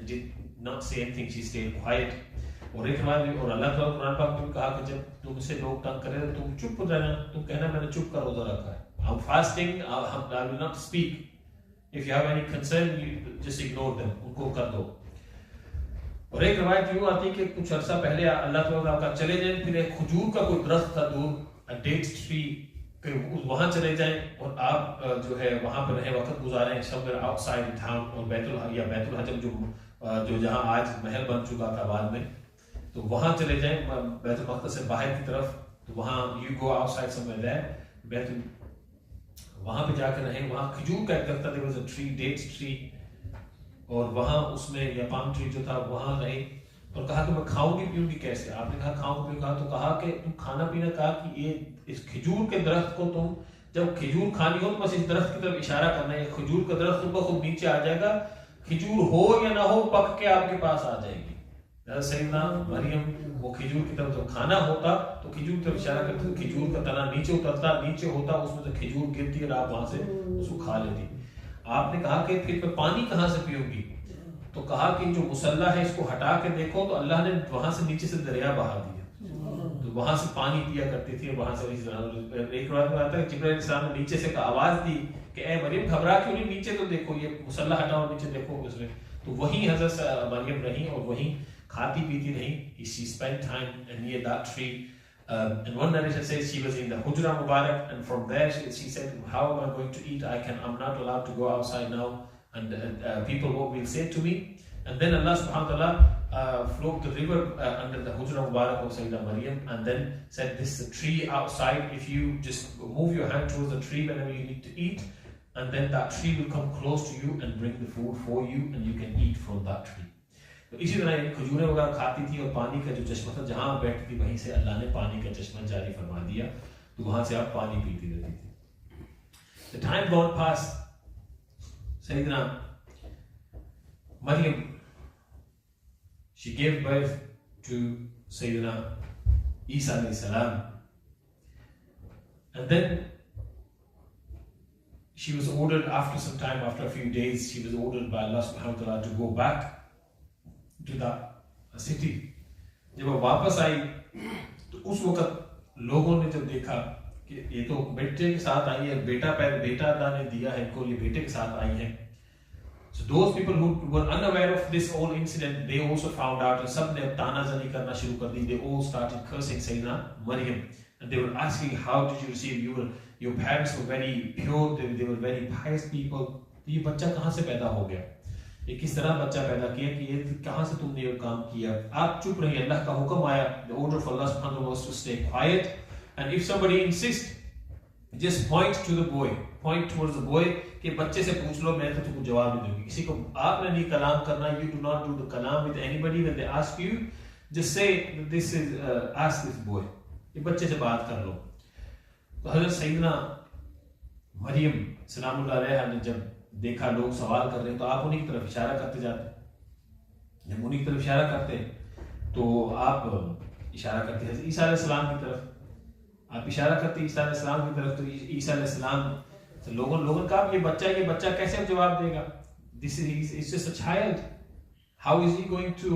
did not say anything, she stayed quiet. اور ایک بار اور اللہ تعالیٰ قرآن پاک میں کہا کہ جب تم سے لوگ تنگ کرے تو تم چپ ہو جانا, تم کہنا میں نے چپ کر روزہ رکھا ہے, I'm fasting, I will not speak. If you have any concern, you just ignore them, ان کو کر دو. اور ایک روایت یوں آتی ہے کہ کچھ عرصہ پہلے اللہ تعالیٰ کا چلے جائیں, پھر ایک کھجور کا کوئی درخت تھا دور, ڈیٹ ٹری, کہ وہاں چلے جائیں اور آپ جو ہے وہاں پہ رہیں, وقت گزاریں somewhere outside town, اور بیت الحجم جو جہاں آج محل بن چکا تھا بعد میں, تو وہاں چلے جائیں بیت المقدس سے باہر کی طرف. تو وہاں you go outside somewhere there, وہاں پہ جا کے رہیں. وہاں کھجور کا ایک درخت تھا, there was a tree, dates tree, اور وہاں اس میں یا پام ٹری جو تھا وہاں رہے. اور کہا کہ میں کھاؤں گی پیوں گی کیسے. آپ نے کہا کھاؤں گی, کہا تو کہا کہ تم کھانا پینا, کہا کہ یہ اس کھجور کے درخت کو تم جب کھجور کھانی ہو تو بس اس درخت کی طرف اشارہ کرنا ہے, کھجور کا درخت خود بخود نیچے آ جائے گا, کھجور ہو یا نہ ہو پک کے آپ کے پاس آ جائے گی. سیدنا مریم وہ کھجور کی طرف جب کھانا ہوتا تو کھجور کی طرف اشارہ کرتے, تو کھجور کا تنا نیچے اترتا, نیچے ہوتا, اس میں سے کھجور گرتی اور آپ وہاں سے اس کو کھا لیتی. آپ نے کہا کہ پھر پانی کہاں سے پیوں گی, تو کہا کہ جو مسلح ہے اس کو ہٹا کے دیکھو تو اللہ نے وہاں سے نیچے سے دریا بہا دیا, تو وہاں سے پانی پیا کرتی تھی. وہاں سے ایک روایت میں آتا ہے جبرائیل علیہ السلام نے نیچے سے آواز دی کہ اے مریم گھبرا کیوں نہیں, نیچے تو دیکھو, یہ مسلح ہٹاؤ, نیچے دیکھو. اس میں تو وہیں حضرت مریم رہی اور وہیں کھاتی پیتی رہی. She spent time near that tree. And one narration says she was in the Hujra Mubarak, and from there she said, how am I going to eat? I'm not allowed to go outside now, and people what will say to me. And then Allah subhanahu wa ta'ala flowed the river under the Hujra Mubarak of Sayyidah Maryam, and then said, this is a tree outside, if you just move your hand towards the tree whenever you need to eat, and then that tree will come close to you and bring the food for you, and you can eat from that tree. تو اسی طرح کھجوریں وغیرہ کھاتی تھی, اور پانی کا جو چشمہ تھا جہاں بیٹھتی تھی وہیں سے اللہ نے پانی کا چشمہ جاری فرما دیا, تو وہاں سے آپ پانی پیتی رہتی تھی. The time gone past, سیدنا مریم she gave birth to Sayyidina Isa alayhi salam. And then she was ordered after some time, after a few days, she was ordered by Allah subhanahu wa ta'ala to go back to the city. جب وہ واپس آئی تو اس وقت لوگوں نے جب دیکھا کہ یہ تو بیٹے کے ساتھ آئی ہے, بیٹا اللہ نے دیا ہے ان کو, یہ بیٹے کے ساتھ آئی ہیں. So those people who were unaware of this whole incident, they also found out, and سب نے تانا زنی کرنا شروع کر دی. They all started cursing Sayyidina Maryam, and they were asking, how did you receive? Your parents were very pure, they were very pious people. یہ بچہ کہاں سے پیدا ہو گیا, یہ کس طرح بچہ پیدا کیا, کہ یہ کہاں سے تم نے یہ کام کیا. آپ چپ رہیے, اللہ کا حکم آیا. The order of Allah subhanahu wa ta'ala was to stay quiet, and if somebody insists, just point to the boy, point towards the boy, کہ بچے سے پوچھ لو, میں تو تم کو جواب نہیں دوں گی. کسی کو آپ نے نہیں کلام کرنا. You do not do the kalam with anybody. When they ask you, just say this is ask this boy, یہ بچے سے بات کر لو. تو حضرت سیدنا مریم سلام اللہ علیہ نے جب دیکھا لوگ سوال کر رہے ہیں تو آپ انہیں کی طرف اشارہ کرتے جاتے. جب انہیں کی طرف اشارہ کرتے تو آپ اشارہ کرتے حضرت عیسیٰ علیہ السلام کی طرف, آپ اشارہ کرتے عیسیٰ علیہ السلام کی طرف. تو عیسیٰ علیہ السلام لوگوں نے کہا یہ بچہ کیسے جواب دے گا, this is just a child, how is he going to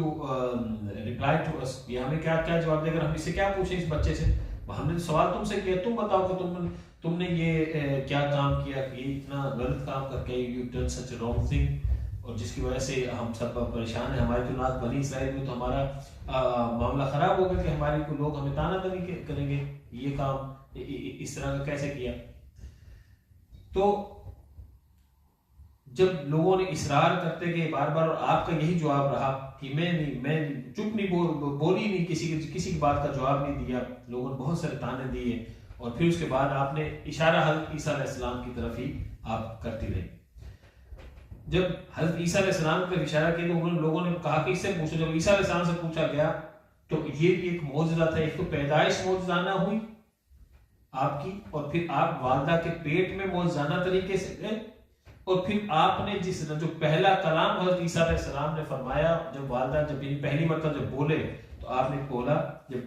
reply to us, یہ ہمیں کیا جواب دے گا, ہم اس سے کیا پوچھیں اس بچے سے. ہم نے سوال تم سے کیا, تم بتاؤ کہ تم نے یہ کیا کام کیا, یہ اتنا غلط کام کر کے you done such a wrong thing, اور جس کی وجہ سے ہم سب پریشان ہیں. ہماری تو نات بنی اسرائیل میں تو ہمارا معاملہ خراب ہوگا کہ ہمارے کو لوگ ہمیں تانا تانی کریں گے, یہ کام اس طرح کا کیسے کیا. تو جب لوگوں نے اصرار کرتے گئے بار بار, اور آپ کا یہی جواب رہا کہ میں چپ نہیں بولی نہیں, کسی کی بات کا جواب نہیں دیا. لوگوں نے بہت سارے تانے دیے, اور پھر اس کے بعد آپ نے اشارہ حضرت عیسیٰ علیہ السلام کی طرف ہی آپ کرتی رہی. جب حضرت عیسیٰ علیہ السلام کی طرف اشارہ کیا تو لوگوں نے کہا کہ اس سے پوچھو. جب عیسیٰ علیہ السلام سے پوچھا گیا تو یہ بھی ایک معجزہ تھا. ایک تو پیدائش معجزانہ ہوئی آپ کی, اور پھر آپ والدہ کے پیٹ میں معجزانہ طریقے سے گئے, اور پھر آپ نے جو پہلا کلام حضرت عیسیٰ علیہ السلام نے فرمایا, جب والدہ جب پہلی مرتبہ جب بولے تو آپ نے بولا, جب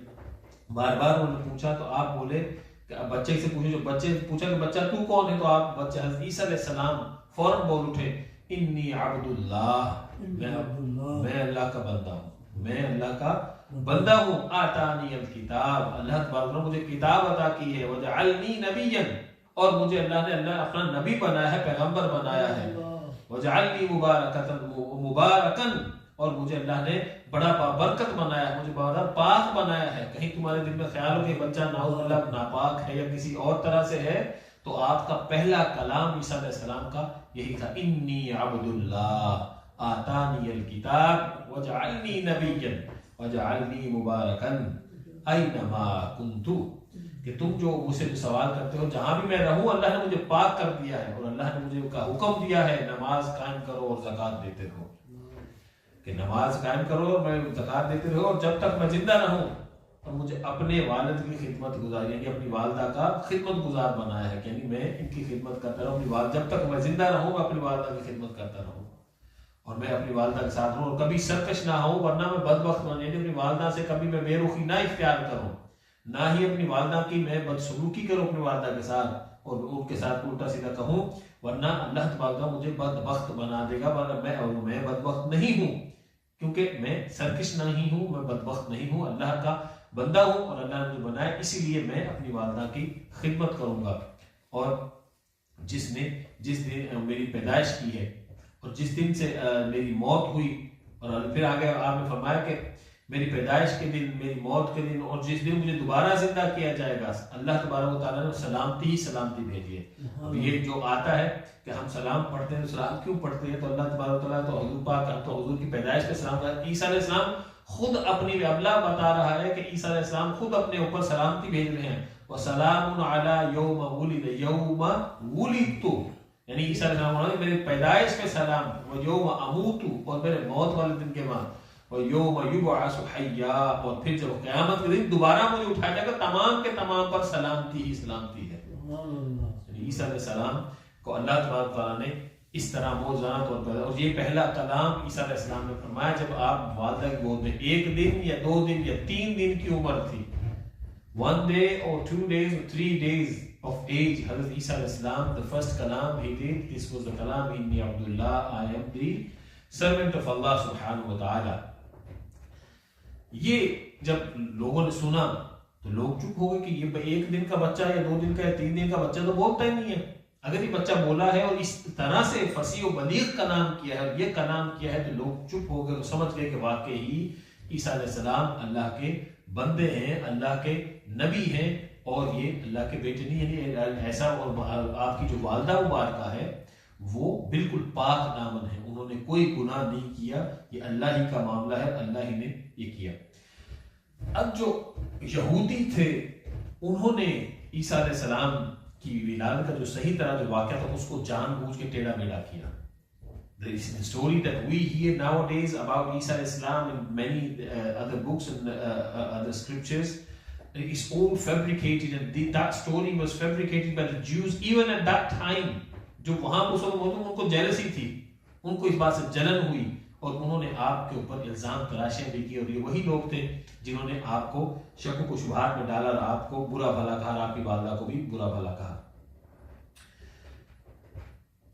بار بار انہوں نے پوچھا تو آپ بولے کہ بچے سے پوچھو. جو بچے سے پوچھا کہ بچہ تو کون ہے, تو آپ بچہ حضرت عیسیٰ علیہ السلام فوراً بول اٹھے, انی عبد اللہ, میں اللہ کا بندہ ہوں, میں اللہ کا بندہ ہوں. آتانی الکتاب, اللہ تبارک نے مجھے کتاب عطا کی ہے. وجعلنی نبیا, اور مجھے اللہ نے اپنا نبی بنایا ہے, پیغمبر بنایا ہے. وجعلنی مبارکا, اور مجھے اللہ نے بڑا برکت بنایا ہے, مجھے بڑا پاک بنایا ہے. کہیں تمہارے دل میں خیال ہو کہ بچہ ناؤذ باللہ ناپاک ہے یا کسی اور طرح سے ہے, تو آپ کا پہلا کلام عیسیٰ علیہ السلام کا یہی تھا, انی عبد اللہ آتانی الکتاب وجعلنی نبیا وجعلنی مبارکا اینما کنت, کہ تم جو مجھ سے سوال کرتے ہو جہاں بھی میں رہوں اللہ نے مجھے پاک کر دیا ہے, اور اللہ نے مجھے کا حکم دیا ہے نماز قائم کرو اور زکوٰۃ دیتے رہو, کہ نماز قائم کرو اور میں زکوٰۃ دیتے رہو, اور جب تک میں زندہ رہوں. اور مجھے اپنے والد کی خدمت گزاری, یعنی اپنی والدہ کا خدمت گزار بنایا ہے, یعنی میں ان کی خدمت کرتا رہوں. اپنی والدہ, جب تک میں زندہ رہوں میں اپنی والدہ کی خدمت کرتا رہوں, اور میں اپنی والدہ کے ساتھ رہوں, اور کبھی سرکش نہ ہوں, ورنہ میں بدبخت بن, یعنی اپنی والدہ سے کبھی میں بے رخی نہ اختیار کروں, نہ ہی اپنی والدہ کی میں بدسلوکی کروں اپنی والدہ کے ساتھ, اور ان کے ساتھ الٹا سیدھا کہوں, ورنہ اللہ تبارک مجھے بدبخت بنا دے گا. ورنہ میں بدبخت نہیں ہوں, کیونکہ میں سرکش نہیں ہوں, میں بدبخت نہیں ہوں, اللہ کا بندہ ہوں, اور اللہ نے مجھے بنایا, اسی لیے میں اپنی والدہ کی خدمت کروں گا. اور جس دن میری پیدائش کی ہے, اور جس دن سے میری موت ہوئی, اور پھر آگے آپ نے فرمایا کہ میری پیدائش کے دن, میری موت کے دن, اور جس دن مجھے دوبارہ زندہ کیا جائے گا, اللہ تبارک و تعالیٰ نے سلامتی بھیجی ہے. اب یہ جو آتا ہے کہ ہم سلام پڑھتے ہیں, سلام کیوں پڑھتے ہیں, تو اللہ تبارک و تعالیٰ تو حضور پاک, تو حضور کی پیدائش پہ سلام کرتا ہے. عیسیٰ علیہ السلام خود اپنی ابلا بتا رہا ہے کہ عیسیٰ علیہ السلام خود اپنے اوپر سلامتی بھیج رہے ہیں. وَسَلَامٌ عَلَى يَوْمَ وُلِدَ يَوْمَ وُلِدتُ, یعنی عیسیٰ علیہ السلام میرے پیدائش پہ سلام, وَيَوْمَ أَمُوتُ, اور میرے موت والے دن کے بعد, وَيَوْمَ يُبْعَثُ حَيًّا, اور پھر جب قیامت کے دن دوبارہ مجھے اٹھایا جائے گا, تمام کے تمام پر سلامتی ہی سلامتی ہے. عیسیٰ علیہ السلام کو اللہ تبارک تعالیٰ نے اس طرح موجزانہ طور پر. اور یہ پہلا کلام عیسیٰ علیہ السلام نے فرمایا جب آپ والدہ کی گود میں 1 دن یا 2 دن یا 3 دن کی عمر تھی. 1 day or 2 days or 3 days of age, حضرت عیسیٰ علیہ السلام, the first kalam he did, this was the kalam, inni Abdullah, I am the servant of Allah subhanahu wa ta'ala. یہ جب لوگوں نے سنا تو لوگ چپ ہو گئے کہ یہ 1 دن کا بچہ یا 2 دن کا یا 3 دن کا بچہ تو بولتا ہی نہیں ہے. اگر یہ بچہ بولا ہے اور اس طرح سے فصیح و بلیغ کلام کیا ہے اور یہ کلام کیا ہے تو لوگ چپ ہو گئے اور سمجھ گئے کہ واقعی عیسیٰ علیہ السلام اللہ کے بندے ہیں, اللہ کے نبی ہیں اور یہ اللہ کے بیٹے نہیں ہیں. ایسا اور آپ کی جو والدہ مبارکہ ہے وہ بالکل پاک دامن ہے, انہوں نے کوئی گناہ نہیں کیا, یہ اللہ ہی کا معاملہ ہے, اللہ ہی نے یہ کیا. اب جو یہودی تھے انہوں نے عیسیٰ علیہ السلام کی ولادت کا جو صحیح طرح جو واقعہ تھا اس کو جان بوجھ کے ٹیڑھا میڑھا کیا. The story that we hear nowadays about Isa alayhi salam and many other books and other scriptures is all fabricated, and that story was fabricated by the Jews even at that time. جو وہاں پر ان کو جیلسی تھی, ان کو اس بات سے جلن ہوئی اور انہوں نے آپ کے اوپر الزام تراشیاں بھی کی, اور یہ وہی لوگ تھے جنہوں نے آپ کو شک و شبہات میں ڈالا اور آپ کو برا بھلا کہا, اور آپ کی والدہ کو بھی برا بھلا کہا.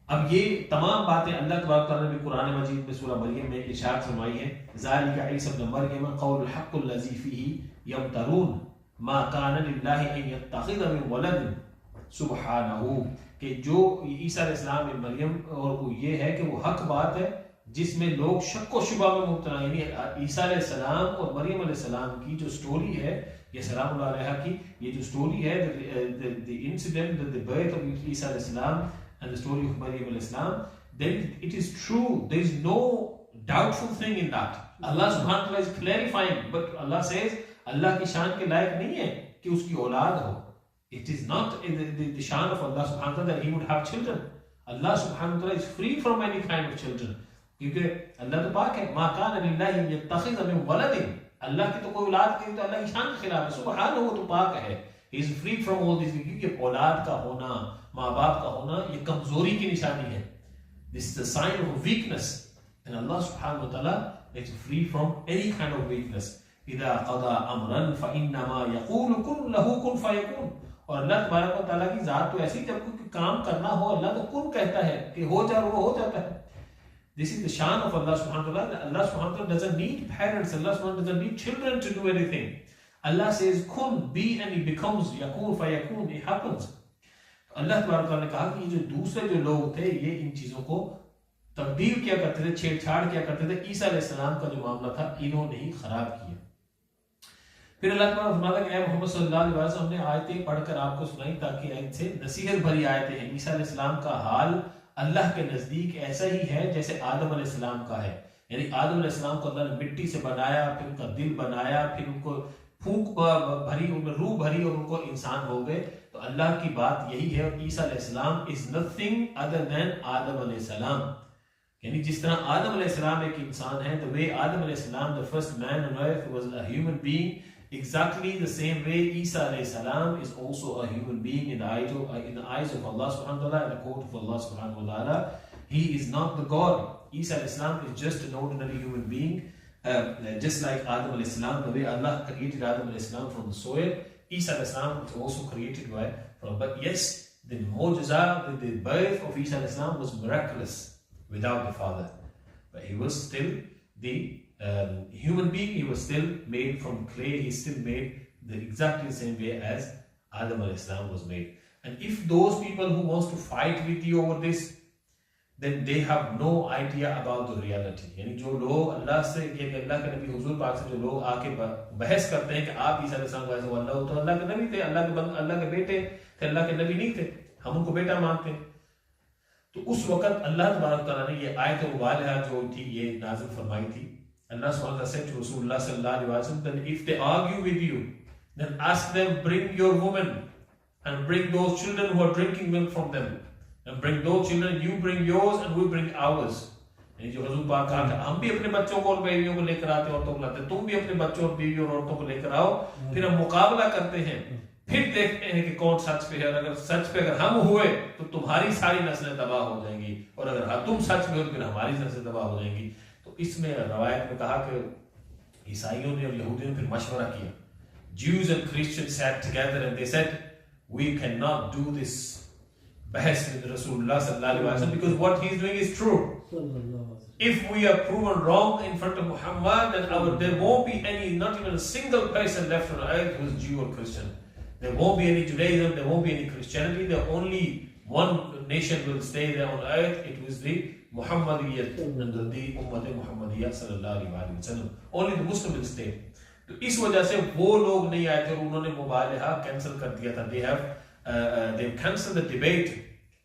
اب یہ تمام باتیں اللہ تبارک تعالیٰ نے بھی قرآن مجید میں سورہ مریم میں ارشاد فرمائی ہے. ذالک عیسی ابن مریم قول الحق الذی فیہ یمترون ما کان للہ ان یتخذ من ولد سبحانہ, کہ جو عیسیٰ علیہ السلام ابن مریم اور وہ یہ ہے کہ وہ حق بات ہے جس میں لوگ شک و شبہ میں مبتلا. یعنی عیسیٰ علیہ السلام اور مریم علیہ السلام کی جو سٹوری ہے, یہ سلام اللہ علیہ کی یہ جو سٹوری ہے, the incident, the birth of عیسیٰ علیہ السلام and the story of Maryam alayhi salam, then it is true, there is no doubtful thing in that. Allah subhanahu wa ta'ala is clarifying, but Allah says Allah ki shaan ke laik nahi hai ki uski aulad ho. It is not the shaan of Allah subhanahu wa ta'ala that he would have children. Allah subhanahu wa ta'ala is free from any kind of children, kyunki Allah to paak hai. Ma kana lillahi an yattakhidha min waladin, Allah ki to koi aulad ki to Allah ki shaan ke khilaf hai, subhanahu wa to paak hai, he is free from all these things. kyunki aulad ka hona, ماں باپ کا ہونا یہ کمزوری کی نشانی ہے. This is the sign of weakness, and Allah subhanahu wa ta'ala is free from any kind of weakness. اذا قضى امرا فانما يقول كن له كن فيكون. اور اللہ تبارک و تعالیٰ کی ذات تو ایسی, جب کوئی کام کرنا ہو اللہ تو کن کہتا ہے کہ ہو جا, وہ ہو جاتا ہے. This is the shan of Allah subhanahu wa ta'ala. Allah subhanahu wa ta'ala doesn't need parents, Allah subhanahu wa ta'ala doesn't need children to do anything. Allah says kun, be, and it becomes, yakun fayakun, it happens. اللہ تبارک تعالیٰ نے کہا کہ یہ جو دوسرے جو لوگ تھے یہ ان چیزوں کو تبدیل کیا کرتے تھے, چھیڑ چھاڑ کیا کرتے تھے. عیسیٰ علیہ السلام کا جو معاملہ تھا انہوں نے ہی خراب کیا. پھر اللہ تعالیٰ فرماتا کہ اے محمد صلی اللہ علیہ وسلم, ہم نے آیتیں پڑھ کر آپ کو سنائی تاکہ ان سے نصیحت بھری آیتیں ہیں. عیسیٰ علیہ السلام کا حال اللہ کے نزدیک ایسا ہی ہے جیسے آدم علیہ السلام کا ہے. یعنی آدم علیہ السلام کو اللہ نے مٹی سے بنایا, پھر ان کا دل بنایا, پھر ان کو پھونک بھری, ان میں روح بھری اور ان کو انسان ہو گئے. تو اللہ کی بات یہی ہے, اور عیسیٰ علیہ السلام is nothing other than آدم علیہ السلام. یعنی جس طرح آدم علیہ السلام ایک انسان ہے, the way آدم علیہ السلام the first man on earth was a human being, exactly the same way Isa alayhi salam is also a human being in the eyes of Allah subhanahu wa ta'ala, in the court of Allah subhanahu wa ta'ala. He is not the God. Isa alayhi salam is just an ordinary human being, just like Adam alayhi salam, the way Allah created Adam alayhi salam from the soil, Isa alayhi salam was also created from. But yes, the mu'jiza, the birth of Isa alayhi salam was miraculous without the father. But he was still the human being, he was still made from clay, he still made exactly the same way as Adam alayhi salam was made. And if those people who wants to fight with you over this, then they have no idea about the reality. یعنی جو لوگ اللہ سے, اللہ کے نبی حضور پاک سے جو لوگ آ کے بحث کرتے ہیں کہ آپ عیسیٰ علیہ السلام کو اللہ تو اللہ کے نبی تھے, اللہ کے بیٹے تھے, اللہ کے نبی نہیں تھے, ہم ان کو بیٹا مانتے ہیں. تو اس وقت اللہ تبارک تعالیٰ نے یہ آیت مبالغہ جو تھی یہ نازل فرمائی تھی. اللہ سبحانہ وتعالی said to رسول اللہ صلی اللہ علیہ وسلم, then if they argue with you, then ask them, bring your woman and bring those children who are drinking milk from them. And bring those children, you bring yours and we bring ours. یعنی جو حضور پاک کہا کہ ہم بھی اپنے بچوں کو اور بیویوں کو لے کر آتے ہیں, عورتوں کو لاتے ہیں, تم بھی اپنے بچوں اور بیویوں اور عورتوں کو لے کر آؤ, پھر ہم مقابلہ کرتے ہیں پھر دیکھتے ہیں کہ کون سچ پہ ہے، اور اگر سچ پہ اگر ہم ہوئے تو تمہاری ساری نسلیں تباہ ہو جائیں گی، اور اگر تم سچ پہ ہو تو پھر ہماری نسلیں تباہ ہو جائیں گی. تو اس میں روایت میں کہا کہ عیسائیوں نے اور یہودیوں نے پھر مشورہ کیا. Jews and Christians sat together and they said, we cannot do this bahas with Rasulullah sallallahu alaihi wasallam because what he is doing is true. If we are proven wrong in front of Muhammad, then there won't be any, not even a single person left on earth who is Jew or Christian. There won't be any Judaism, there won't be any Christianity. The only one nation will stay there on earth. It was the Muhammadiyyat, and the Ummah Muhammadiyya sallallahu alaihi wasallam. Only the Muslim will stay. تو اس وجہ سے وہ لوگ نہیں آئے تھے اور انہوں نے مبالغہ کینسل کر دیا تھا. they canceled the debate.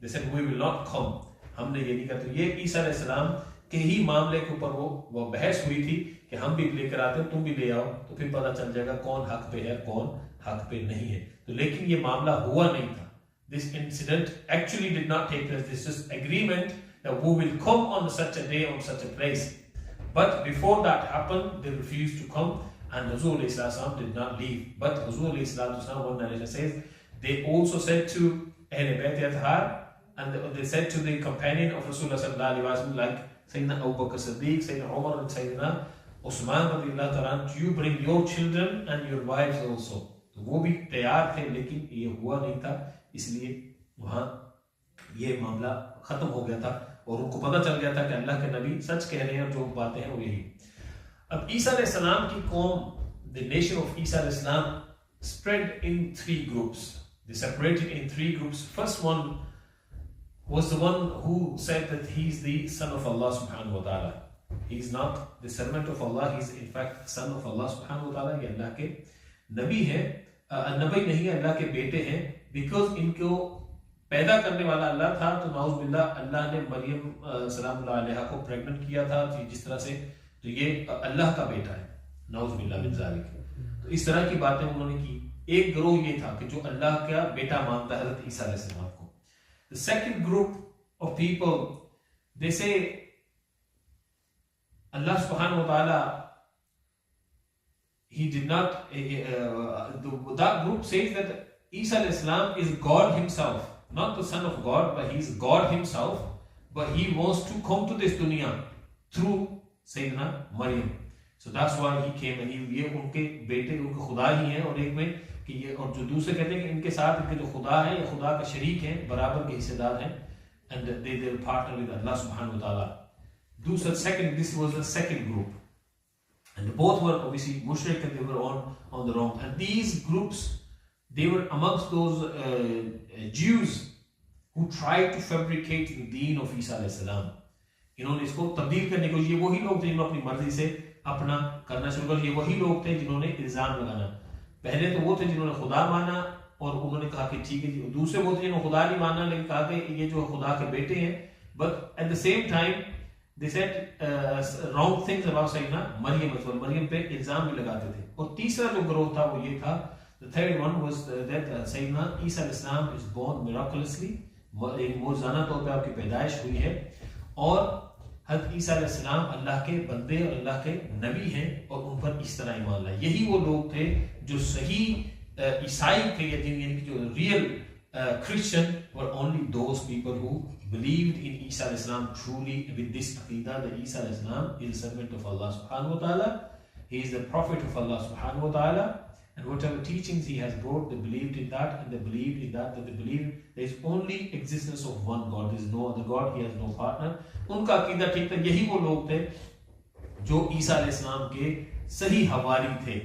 They said we will not come. ہم نے یہ نہیں کہا. تو یہ عیسیٰ علیہ السلام کے ہی معاملے کے اوپر وہ بحث ہوئی تھی کہ ہم بھی لے کر آتے ہیں، تم بھی لے آؤ، تو پھر پتہ چل جائے گا کون حق پہ ہے کون حق پہ نہیں ہے. تو لیکن یہ معاملہ ہوا نہیں تھا. This incident actually did not take place. This is agreement that we will come on such a day, on such a place. But before that happened, they refused to come. And Rasul ﷺ did not leave. But Rasul ﷺ, one narration says, they also said to Ahl Bayt Athhar, and they said to the companion of Rasulullah sallallahu alaihi wasallam, like Sayyidina Abu Bakr Siddiq, Sayyidina Umar, and Sayyidina Usman radiyallahu ta'ala, you bring your children and your wives also. تو وہ بھی تیار تھے، لیکن یہ ہوا نہیں تھا، اس لیے وہاں یہ معاملہ ختم ہو گیا تھا اور ان کو پتہ چل گیا تھا کہ اللہ کے نبی سچ کہہ رہے ہیں اور جو باتیں ہیں وہ یہی. اب عیسیٰ علیہ السلام کی قوم، the nation of Isa alayhi salam, spread in 3 groups. They separated in 3 groups. First one was the one who said that he is the son of Allah subhanahu wa ta'ala. He is not the servant of Allah, he is in fact son of Allah subhanahu wa ta'ala. یہ اللہ کے نبی ہے، نبی نہیں ہے، اللہ کے بیٹے ہیں. Because ان کو پیدا کرنے والا اللہ تھا، تو نعوذ باللہ اللہ نے مریم سلام اللہ علیہ کو پریگننٹ کیا تھا جس طرح سے، تو یہ اللہ کا بیٹا ہے، نعوذ باللہ من ذالک. تو اس طرح کی باتیں انہوں نے کی. ایک گروہ یہ تھا کہ جو اللہ کا بیٹا مانتا ہے حضرت عیسیٰ علیہ السلام کو. The second group of people, they say Allah subhanahu wa ta'ala, he did not, that group says that Isa alayhi salam is God himself, not the son of God, but he is God himself, but he wants to come to this dunya through سیدنا مریم. So that's why he came, and یہ ان کے بیٹے ان کے خدا ہی ہیں. اور ایک میں کہ یہ، اور جو دوسرے کہتے ہیں کہ ان کے ساتھ ان کے جو خدا ہے یہ خدا کا شریک ہیں، برابر کے حصے دار ہیں. And they partner with Allah subhanahu wa ta'ala. This was the second group. And both were obviously mushrik, and they were on the wrong. And these groups, they were amongst those Jews who tried to fabricate the deen of Isa alayhi salam. انہوں نے اس کو تبدیل کرنے کو، یہ وہی لوگ تھے جنہوں نے اپنی مرضی سے اپنا کرنا شروع کر. یہ وہی لوگ تھے جنہوں نے الزام لگانا. پہلے تو وہ تھے جنہوں نے خدا مانا اور انہوں نے کہا کہ ٹھیک ہے جی. دوسرے وہ تھے جنہوں نے خدا نہیں مانا لیکن کہا کہ یہ جو خدا کے بیٹے ہیں. But at the same time they said wrong things about سیدنا مریم پہ الزام بھی لگاتے تھے. اور تیسرا جو گروہ تھا وہ یہ تھا, the third one was that سیدنا عیسیٰ علیہ السلام is born miraculously, ایک معجزانہ طور پہ آپ کی پیدائش ہوئی ہے, اور حضرت عیسیٰ علیہ السلام اللہ کے بندے اور اللہ کے نبی ہیں اور ان پر اس طرح ایمان لائے. یہی وہ لوگ تھے جو صحیح عیسائی تھے, یا یعنی کہ جو real Christian were only those people who believed in Isa alayhi salam truly with this aqidah that Isa alayhi salam is a servant of Allah subhanahu wa ta'ala, he is the prophet of Allah subhanahu wa ta'ala, and whatever teachings he has brought, they believed in that, and they believed in that they believed there is only existence of one God, there is no other God, he has no partner. ان کا عقیدہ ٹھیک تھا. یہی وہ لوگ تھے جو عیسیٰ علیہ السلام کے صحیح حواری تھے.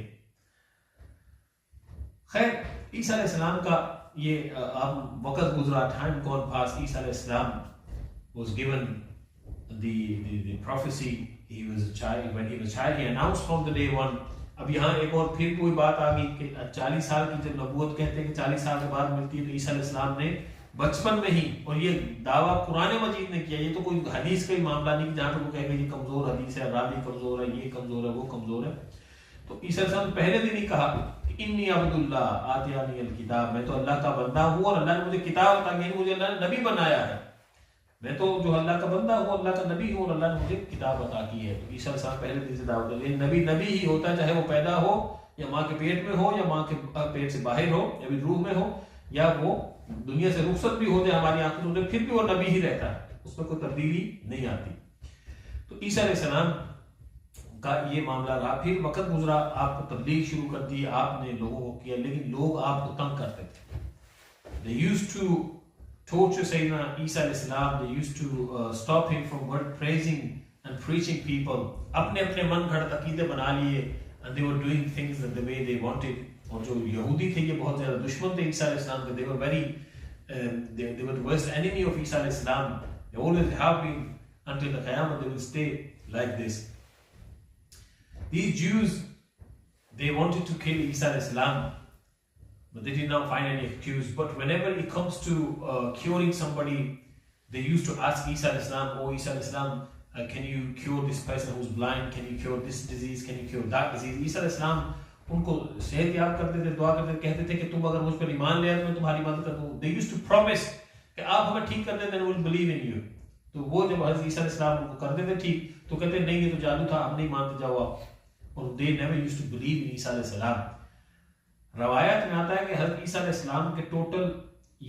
خیر, عیسیٰ علیہ السلام کا یہ اب وقت گزرا, time gone past. Isa alayhi salam was given the prophecy. He was a child. When he was a child, he announced from the day one. اب یہاں ایک اور پھر کوئی بات آ گئی کہ 40 سال کی جب نبوت کہتے ہیں کہ 40 سال کے بعد ملتی ہے, تو عیسیٰ علیہ السلام نے بچپن میں ہی, اور یہ دعویٰ قرآن مجید نے کیا, یہ تو کوئی حدیث کا ہی معاملہ نہیں کہ جہاں پہ وہ کہے گا یہ کمزور حدیث ہے, راوی کمزور ہے, یہ کمزور ہے, وہ کمزور ہے. تو عیسیٰ علیہ السلام پہلے دن ہی کہا انی عبد اللہ آتیانی الکتاب, میں تو اللہ کا بندہ ہوں اور اللہ نے مجھے کتاب عطا کی, مجھے اللہ نے نبی بنایا ہے. میں تو جو اللہ کا بندہ ہوں, اللہ کا نبی ہوں, اور اللہ نے مجھے کتاب عطا کی ہے. تو عیسیٰ علیہ السلام پہلے دن سے دعوت دے, نبی ہی ہوتا ہے, چاہے وہ پیدا ہو یا ماں کے پیٹ میں ہو یا ماں کے پیٹ سے باہر ہو یا بھی روح میں ہو یا وہ دنیا سے رخصت بھی ہو جائے ہماری آنکھوں میں، پھر بھی وہ نبی ہی رہتا ہے، اس میں کوئی تبدیلی نہیں آتی. تو عیسیٰ علیہ السلام کا یہ معاملہ رہا. پھر وقت گزرا، آپ کو تبلیغ شروع کر دی، آپ نے لوگوں کو کیا، لیکن لوگ آپ کو تنگ کرتے تھے. They used to torture Sayyidina Isa alayhi salam. They used to stop him from praising and preaching people. اپنے اپنے من گھڑت عقیدے بنا لیے and they were doing things the way they wanted. اور جو یہودی تھے یہ بہت زیادہ دشمن تھے عیسیٰ علیہ السلام کے. They were very they were the worst enemy of Isa alayhi salam. They always have been until the Qiyamah. They will stay like this. These Jews, they wanted to kill Isa alayhi salam, but they did not find any excuse. But whenever it comes to curing somebody, they used to ask Isa alayhi salam, "Oh Isa alayhi salam, can you cure this person who's blind? Can you cure this disease? Can you cure that disease?" Isa alayhi salam ان کو صحت یاب کرتے تھے، دعا کرتے تھے، کہتے تھے کہ تم اگر مجھ پر ایمان لے آئے تو میں تمہاری مدد کر دوں. They used to promise کہ آپ ہمیں ٹھیک کر دیں then we'll believe in you. تو وہ جب حضرت عیسیٰ علیہ السلام ان کو کرتے تھے ٹھیک تو کہتے نہیں یہ تو جادو تھا، ہم نہیں مانتے، جاؤ آپ. اور they never used to believe in عیسیٰ علیہ السلام. روایت میں آتا ہے کہ حضرت عیسیٰ علیہ السلام کے ٹوٹل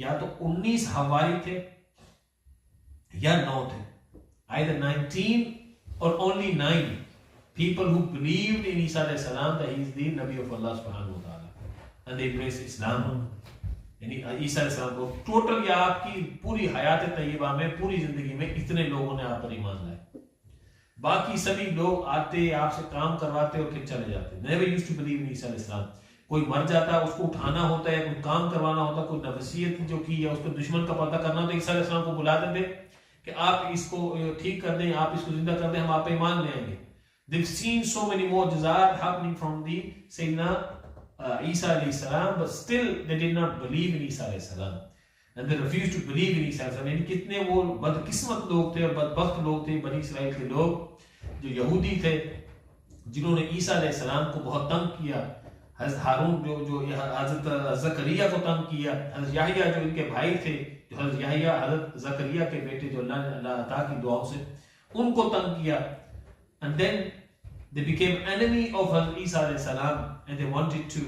یا تو 19 حواری تھے یا 9 تھے. Either 19 or only 9 people who believed in Isa alayhi salam that he is the Nabi of Allah subhanahu wa ta'ala and they embraced Islam. یعنی عیسیٰ علیہ السلام کو ٹوٹل یا آپ کی پوری حیات طیبہ میں پوری زندگی میں اتنے لوگوں نے آپ پر ایمان لائے. باقی سبھی لوگ آتے آپ سے کام کرواتے اور پھر چلے جاتے. Never used to believe in عیسیٰ علیہ السلام. کوئی مر جاتا ہے اس کو اٹھانا ہوتا ہے، کوئی کام کروانا ہوتا ہے، کوئی نفسیت جو کی یا اس کو دشمن کا پتہ کرنا ہوتا ہے، عیسیٰ علیہ السلام کو بلاتے تھے کہ آپ اس کو ٹھیک کر دیں، آپ اس کو زندہ کر دیں، ہم آپ پہ ایمان لے آئیں گے. They've seen so many معجزات happening from the Sayyidina Isa alayhi salam, but still they did not believe in Isa alayhi salam. And they refused to believe in Isa alayhi salam. یعنی کتنے وہ بدقسمت لوگ تھے اور بدبخت لوگ تھے بنی اسرائیل کے لوگ جو یہودی تھے، جنہوں نے عیسیٰ علیہ السلام کو بہت تنگ کیا. حضرت ہارون جو حضرت زکریا کو تنگ کیا، حضرت یحییٰ جو ان کے بھائی تھے، جو حضرت یحییٰ حضرت زکریا کے بیٹے جو اللہ نے اللہ عطا کی دعاؤں سے ان کو تنگ کیا. And then they became enemy of Hazrat Isa alayhi salam and they wanted to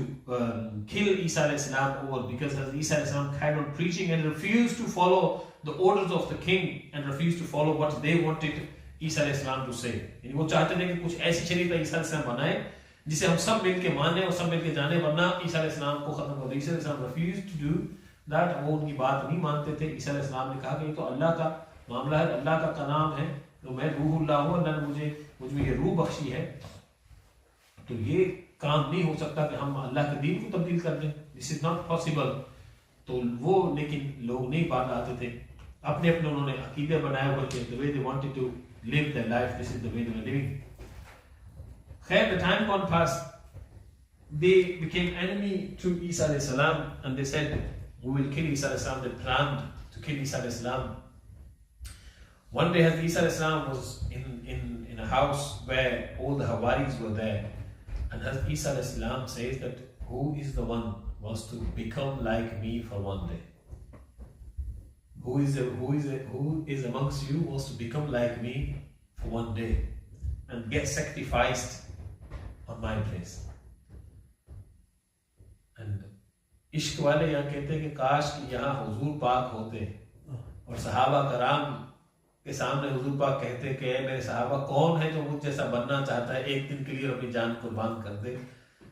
kill Isa alayhi salam over because Hazrat Isa alayhi salam carried on preaching and refused to follow the orders of the king and refused to follow what they wanted Isa alayhi salam to say. یعنی وہ چاہتے تھے کہ کچھ ایسی شریعت عیسیٰ علیہ السلام بنائے جسے ہم سب مل کے مانیں اور سب مل کے جانے، ورنہ عیسیٰ علیہ السلام کو ختم کر دیں. عیسیٰ علیہ السلام refused to do that. وہ ان کی بات نہیں مانتے تھے. عیسیٰ علیہ السلام نے کہا کہ یہ تو اللہ کا معاملہ ہے، اللہ کا کلام ہے، تو میں روح اللہ ہوں، اللہ نے مجھ میں یہ روح بخشی ہے، تو یہ کام نہیں ہو سکتا کہ ہم اللہ کے دین کو تبدیل کر دیں. دس از ناٹ پاسبل. تو وہ لیکن لوگ نہیں بات آتے تھے، اپنے اپنے انہوں نے عقیدے بنائے ہوئے تھے. the way they wanted to live their life, this is the way they were living. خیر, the time gone past, they became enemy to Isa alayhi salam and they said we will kill Isa alayhi salam. They planned to kill Isa alayhi salam. One day Hazrat Isa alayhi salam was in a house where all the Hawaris were there, and Hazrat Isa alayhi salam says that who is the one wants to become like me for one day? Who is amongst you wants to become like me for one day and get sacrificed on my place? And عشق والے یہاں کہتے ہیں کہ کاش کہ یہاں حضور پاک ہوتے اور صحابہ کرام کے سامنے حضور پاک کہتے کہ اے میرے صحابہ کون ہے جو مجھ جیسا بننا چاہتا ہے، ایک دن کے لیے اپنی جان قربان کر دے.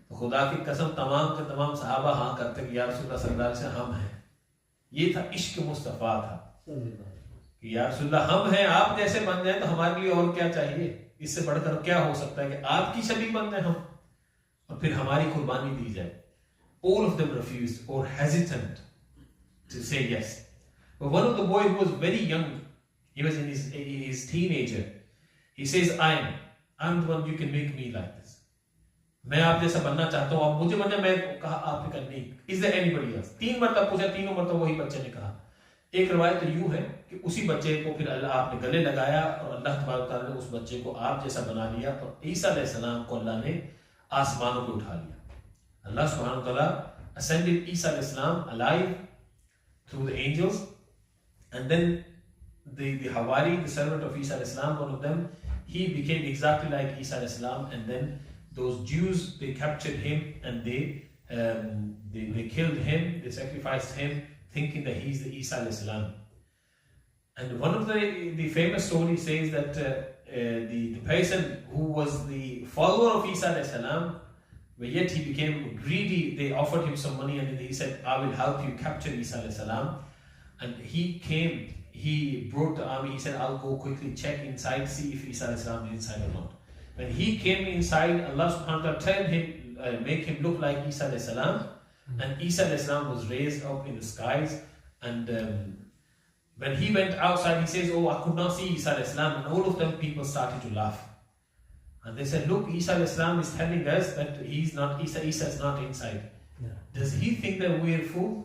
تو خدا کی قسم تمام کے تمام صحابہ ہاں کرتے کہ یا رسول اللہ صلی اللہ علیہ وسلم ہم ہیں. یہ تھا عشق مصطفیٰ تھا کہ یا رسول اللہ ہم ہیں، آپ جیسے بن جائیں تو ہمارے لیے اور کیا چاہیے، اس سے بڑھ کر کیا ہو سکتا ہے کہ آپ کی شبیہ بن جائیں ہم اور پھر ہماری قربانی دی جائے. All of them refused or hesitant to say yes. But one of the boys was very young. He was in his teenager. He says, I'm the one you can make me like this. میں آپ جیسا بننا چاہتا ہوں، آپ مجھے بننا. میں کہا آپ نے کہا نہیں. Is there anybody else? 3 مرتبہ پوچھا، تینوں مرتبہ وہی بچے نے کہا. ایک روایت تو یوں ہے کہ اسی بچے کو پھر اللہ آپ نے گلے لگایا اور اللہ تبارک تعالیٰ نے اس بچے کو آپ جیسا بنا لیا اور عیسیٰ علیہ السلام کو اللہ نے آسمانوں پہ اٹھا لیا. Allah subhanahu wa ta'ala ascended Isa alayhi salam alive through the angels, and then the Hawari, the servant of Isa alayhi salam, one of them, he became exactly like Isa alayhi salam, and then those Jews, they captured him and they killed him, they sacrificed him, thinking that he's the Isa alayhi salam. And one of the famous stories says that the person who was the follower of Isa alayhi salam, but yet he became greedy, they offered him some money and he said, I will help you capture Isa alayhi salam. And he came, he brought the army, he said, I'll go quickly check inside, see if Isa alayhi salam is inside or not. When he came inside, Allah subhanahu wa ta'ala turned him, make him look like Isa alayhi salam. And Isa alayhi salam was raised up in the skies. And when he went outside, he says, oh, I could not see Isa alayhi salam. And all of them people started to laugh. And they said, look, Isa alayhi salam is telling us that he's not, Isa is not inside. Yeah. Does he think that we are fool?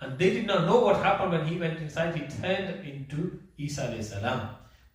And they did not know what happened when he went inside. He turned into Isa alayhi salam.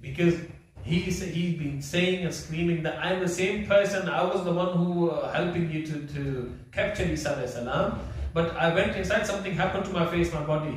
Because he's been saying and screaming that I am the same person, I was the one who helping you to capture Isa alayhi salam, but I went inside, something happened to my face, my body.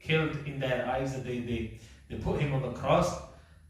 killed in their eyes, that they put him on the cross,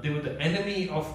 they were the enemy of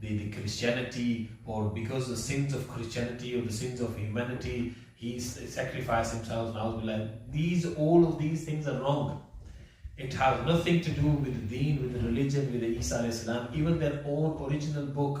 the Christianity, or because the sins of Christianity or the sins of humanity he sacrificed himself. All of these things are wrong. It has nothing to do with the deen, with the religion, with the Isa alayhi salam, even their own original book.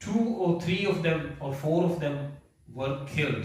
2 or 3 of them or 4 of them were killed.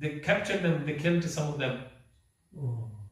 They captured them, they killed some of them.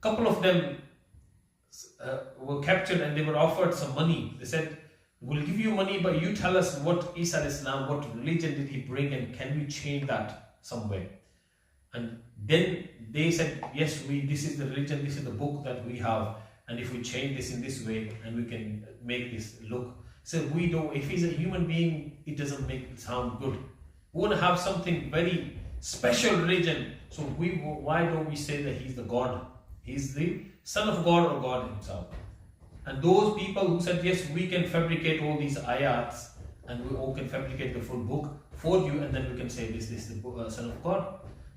couple of them were captured and they were offered some money. They said, we'll give you money, but you tell us what Isa alayhi salam, what religion did he bring, and can we change that some way? And then they said, yes, this is the religion, this is the book that we have, and if we change this in this way and we can make this look. So we don't, if he's a human being, it doesn't make it sound good. We want to have something very special religion, so why don't we say that he's the God? He's the Son of God or God himself. And those people who said, yes, we can fabricate all these ayats and we all can fabricate the full book for you, and then we can say this is the Son of God.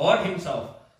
God himself.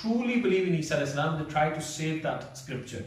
truly believe in Isa alayhi salam, they try to save that scripture.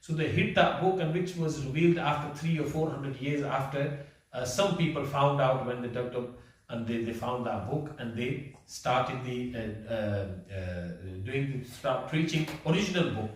So they hid that book, and which was revealed after 300 or 400 years after some people found out when they dug up and they found that book, and they started start preaching original book.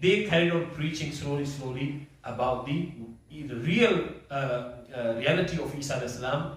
They carried on preaching slowly about the real reality of Isa alayhi salam,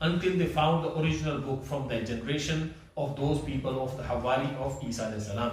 Until they found the original book from their generation of those people of the Hawari of Isa alayhi salam.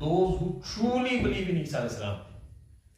those who truly believe in Isa alayhi salam.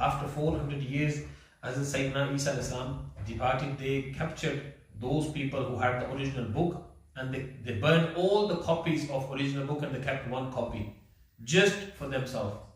after 400 years, as Sayyidina Isa alayhi salam departed, they captured those people who had the original book, and they burned all the copies of original book and they kept 1 copy. just for themselves.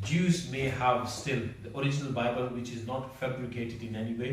Jews may have still, the original Bible which is not fabricated in any way,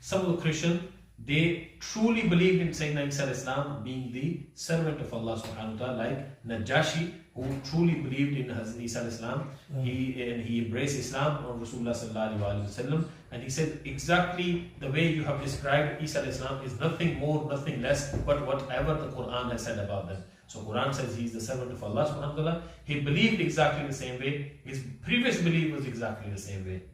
some of the Christian, they truly believed in Sayyidina Isa al-Islam being the servant of Allah subhanahu wa ta'ala, like Najashi, who truly believed in Hazrat Isa al-Islam. He embraced Islam on Rasulullah sallallahu alaihi wasallam, and he said exactly the way you have described Isa al-Islam is nothing more, nothing less, but whatever the Quran has said about them. So Quran says he is the servant of Allah subhanahu wa ta'ala. He believed exactly the same way. His previous belief was exactly the same way.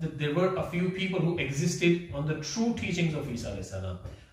that there were a few people who existed on the true teachings of Isa alayhi salam.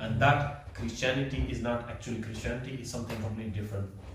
and that Christianity is not actually Christianity, it's something completely different.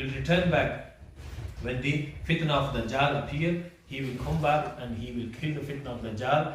will return back when the fitna of Dajjal appear. He will come back and he will kill the fitna of Dajjal,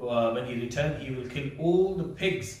when he returned, he will kill all the pigs.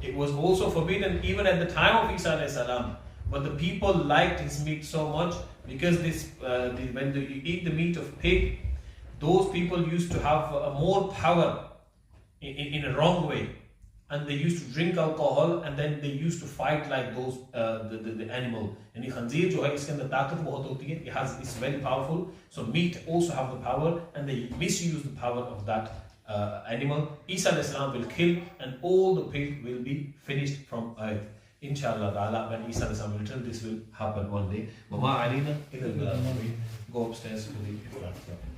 It was also forbidden even at the time of Isa alayhi salam. But the people liked his meat so much because when you eat the meat of pig, those people used to have more power in a wrong way. And they used to drink alcohol and then they used to fight like those the animal. And khanzir jo hai, iske andar taqat bahut hoti hai. It's very powerful. So meat also have the power, and they misuse the power of that animal. Isa alayhi salam will kill, and all the pig will be finished from earth. Inshallah ta'ala, when Isa alayhi salam will return, this will happen one day. Go upstairs for the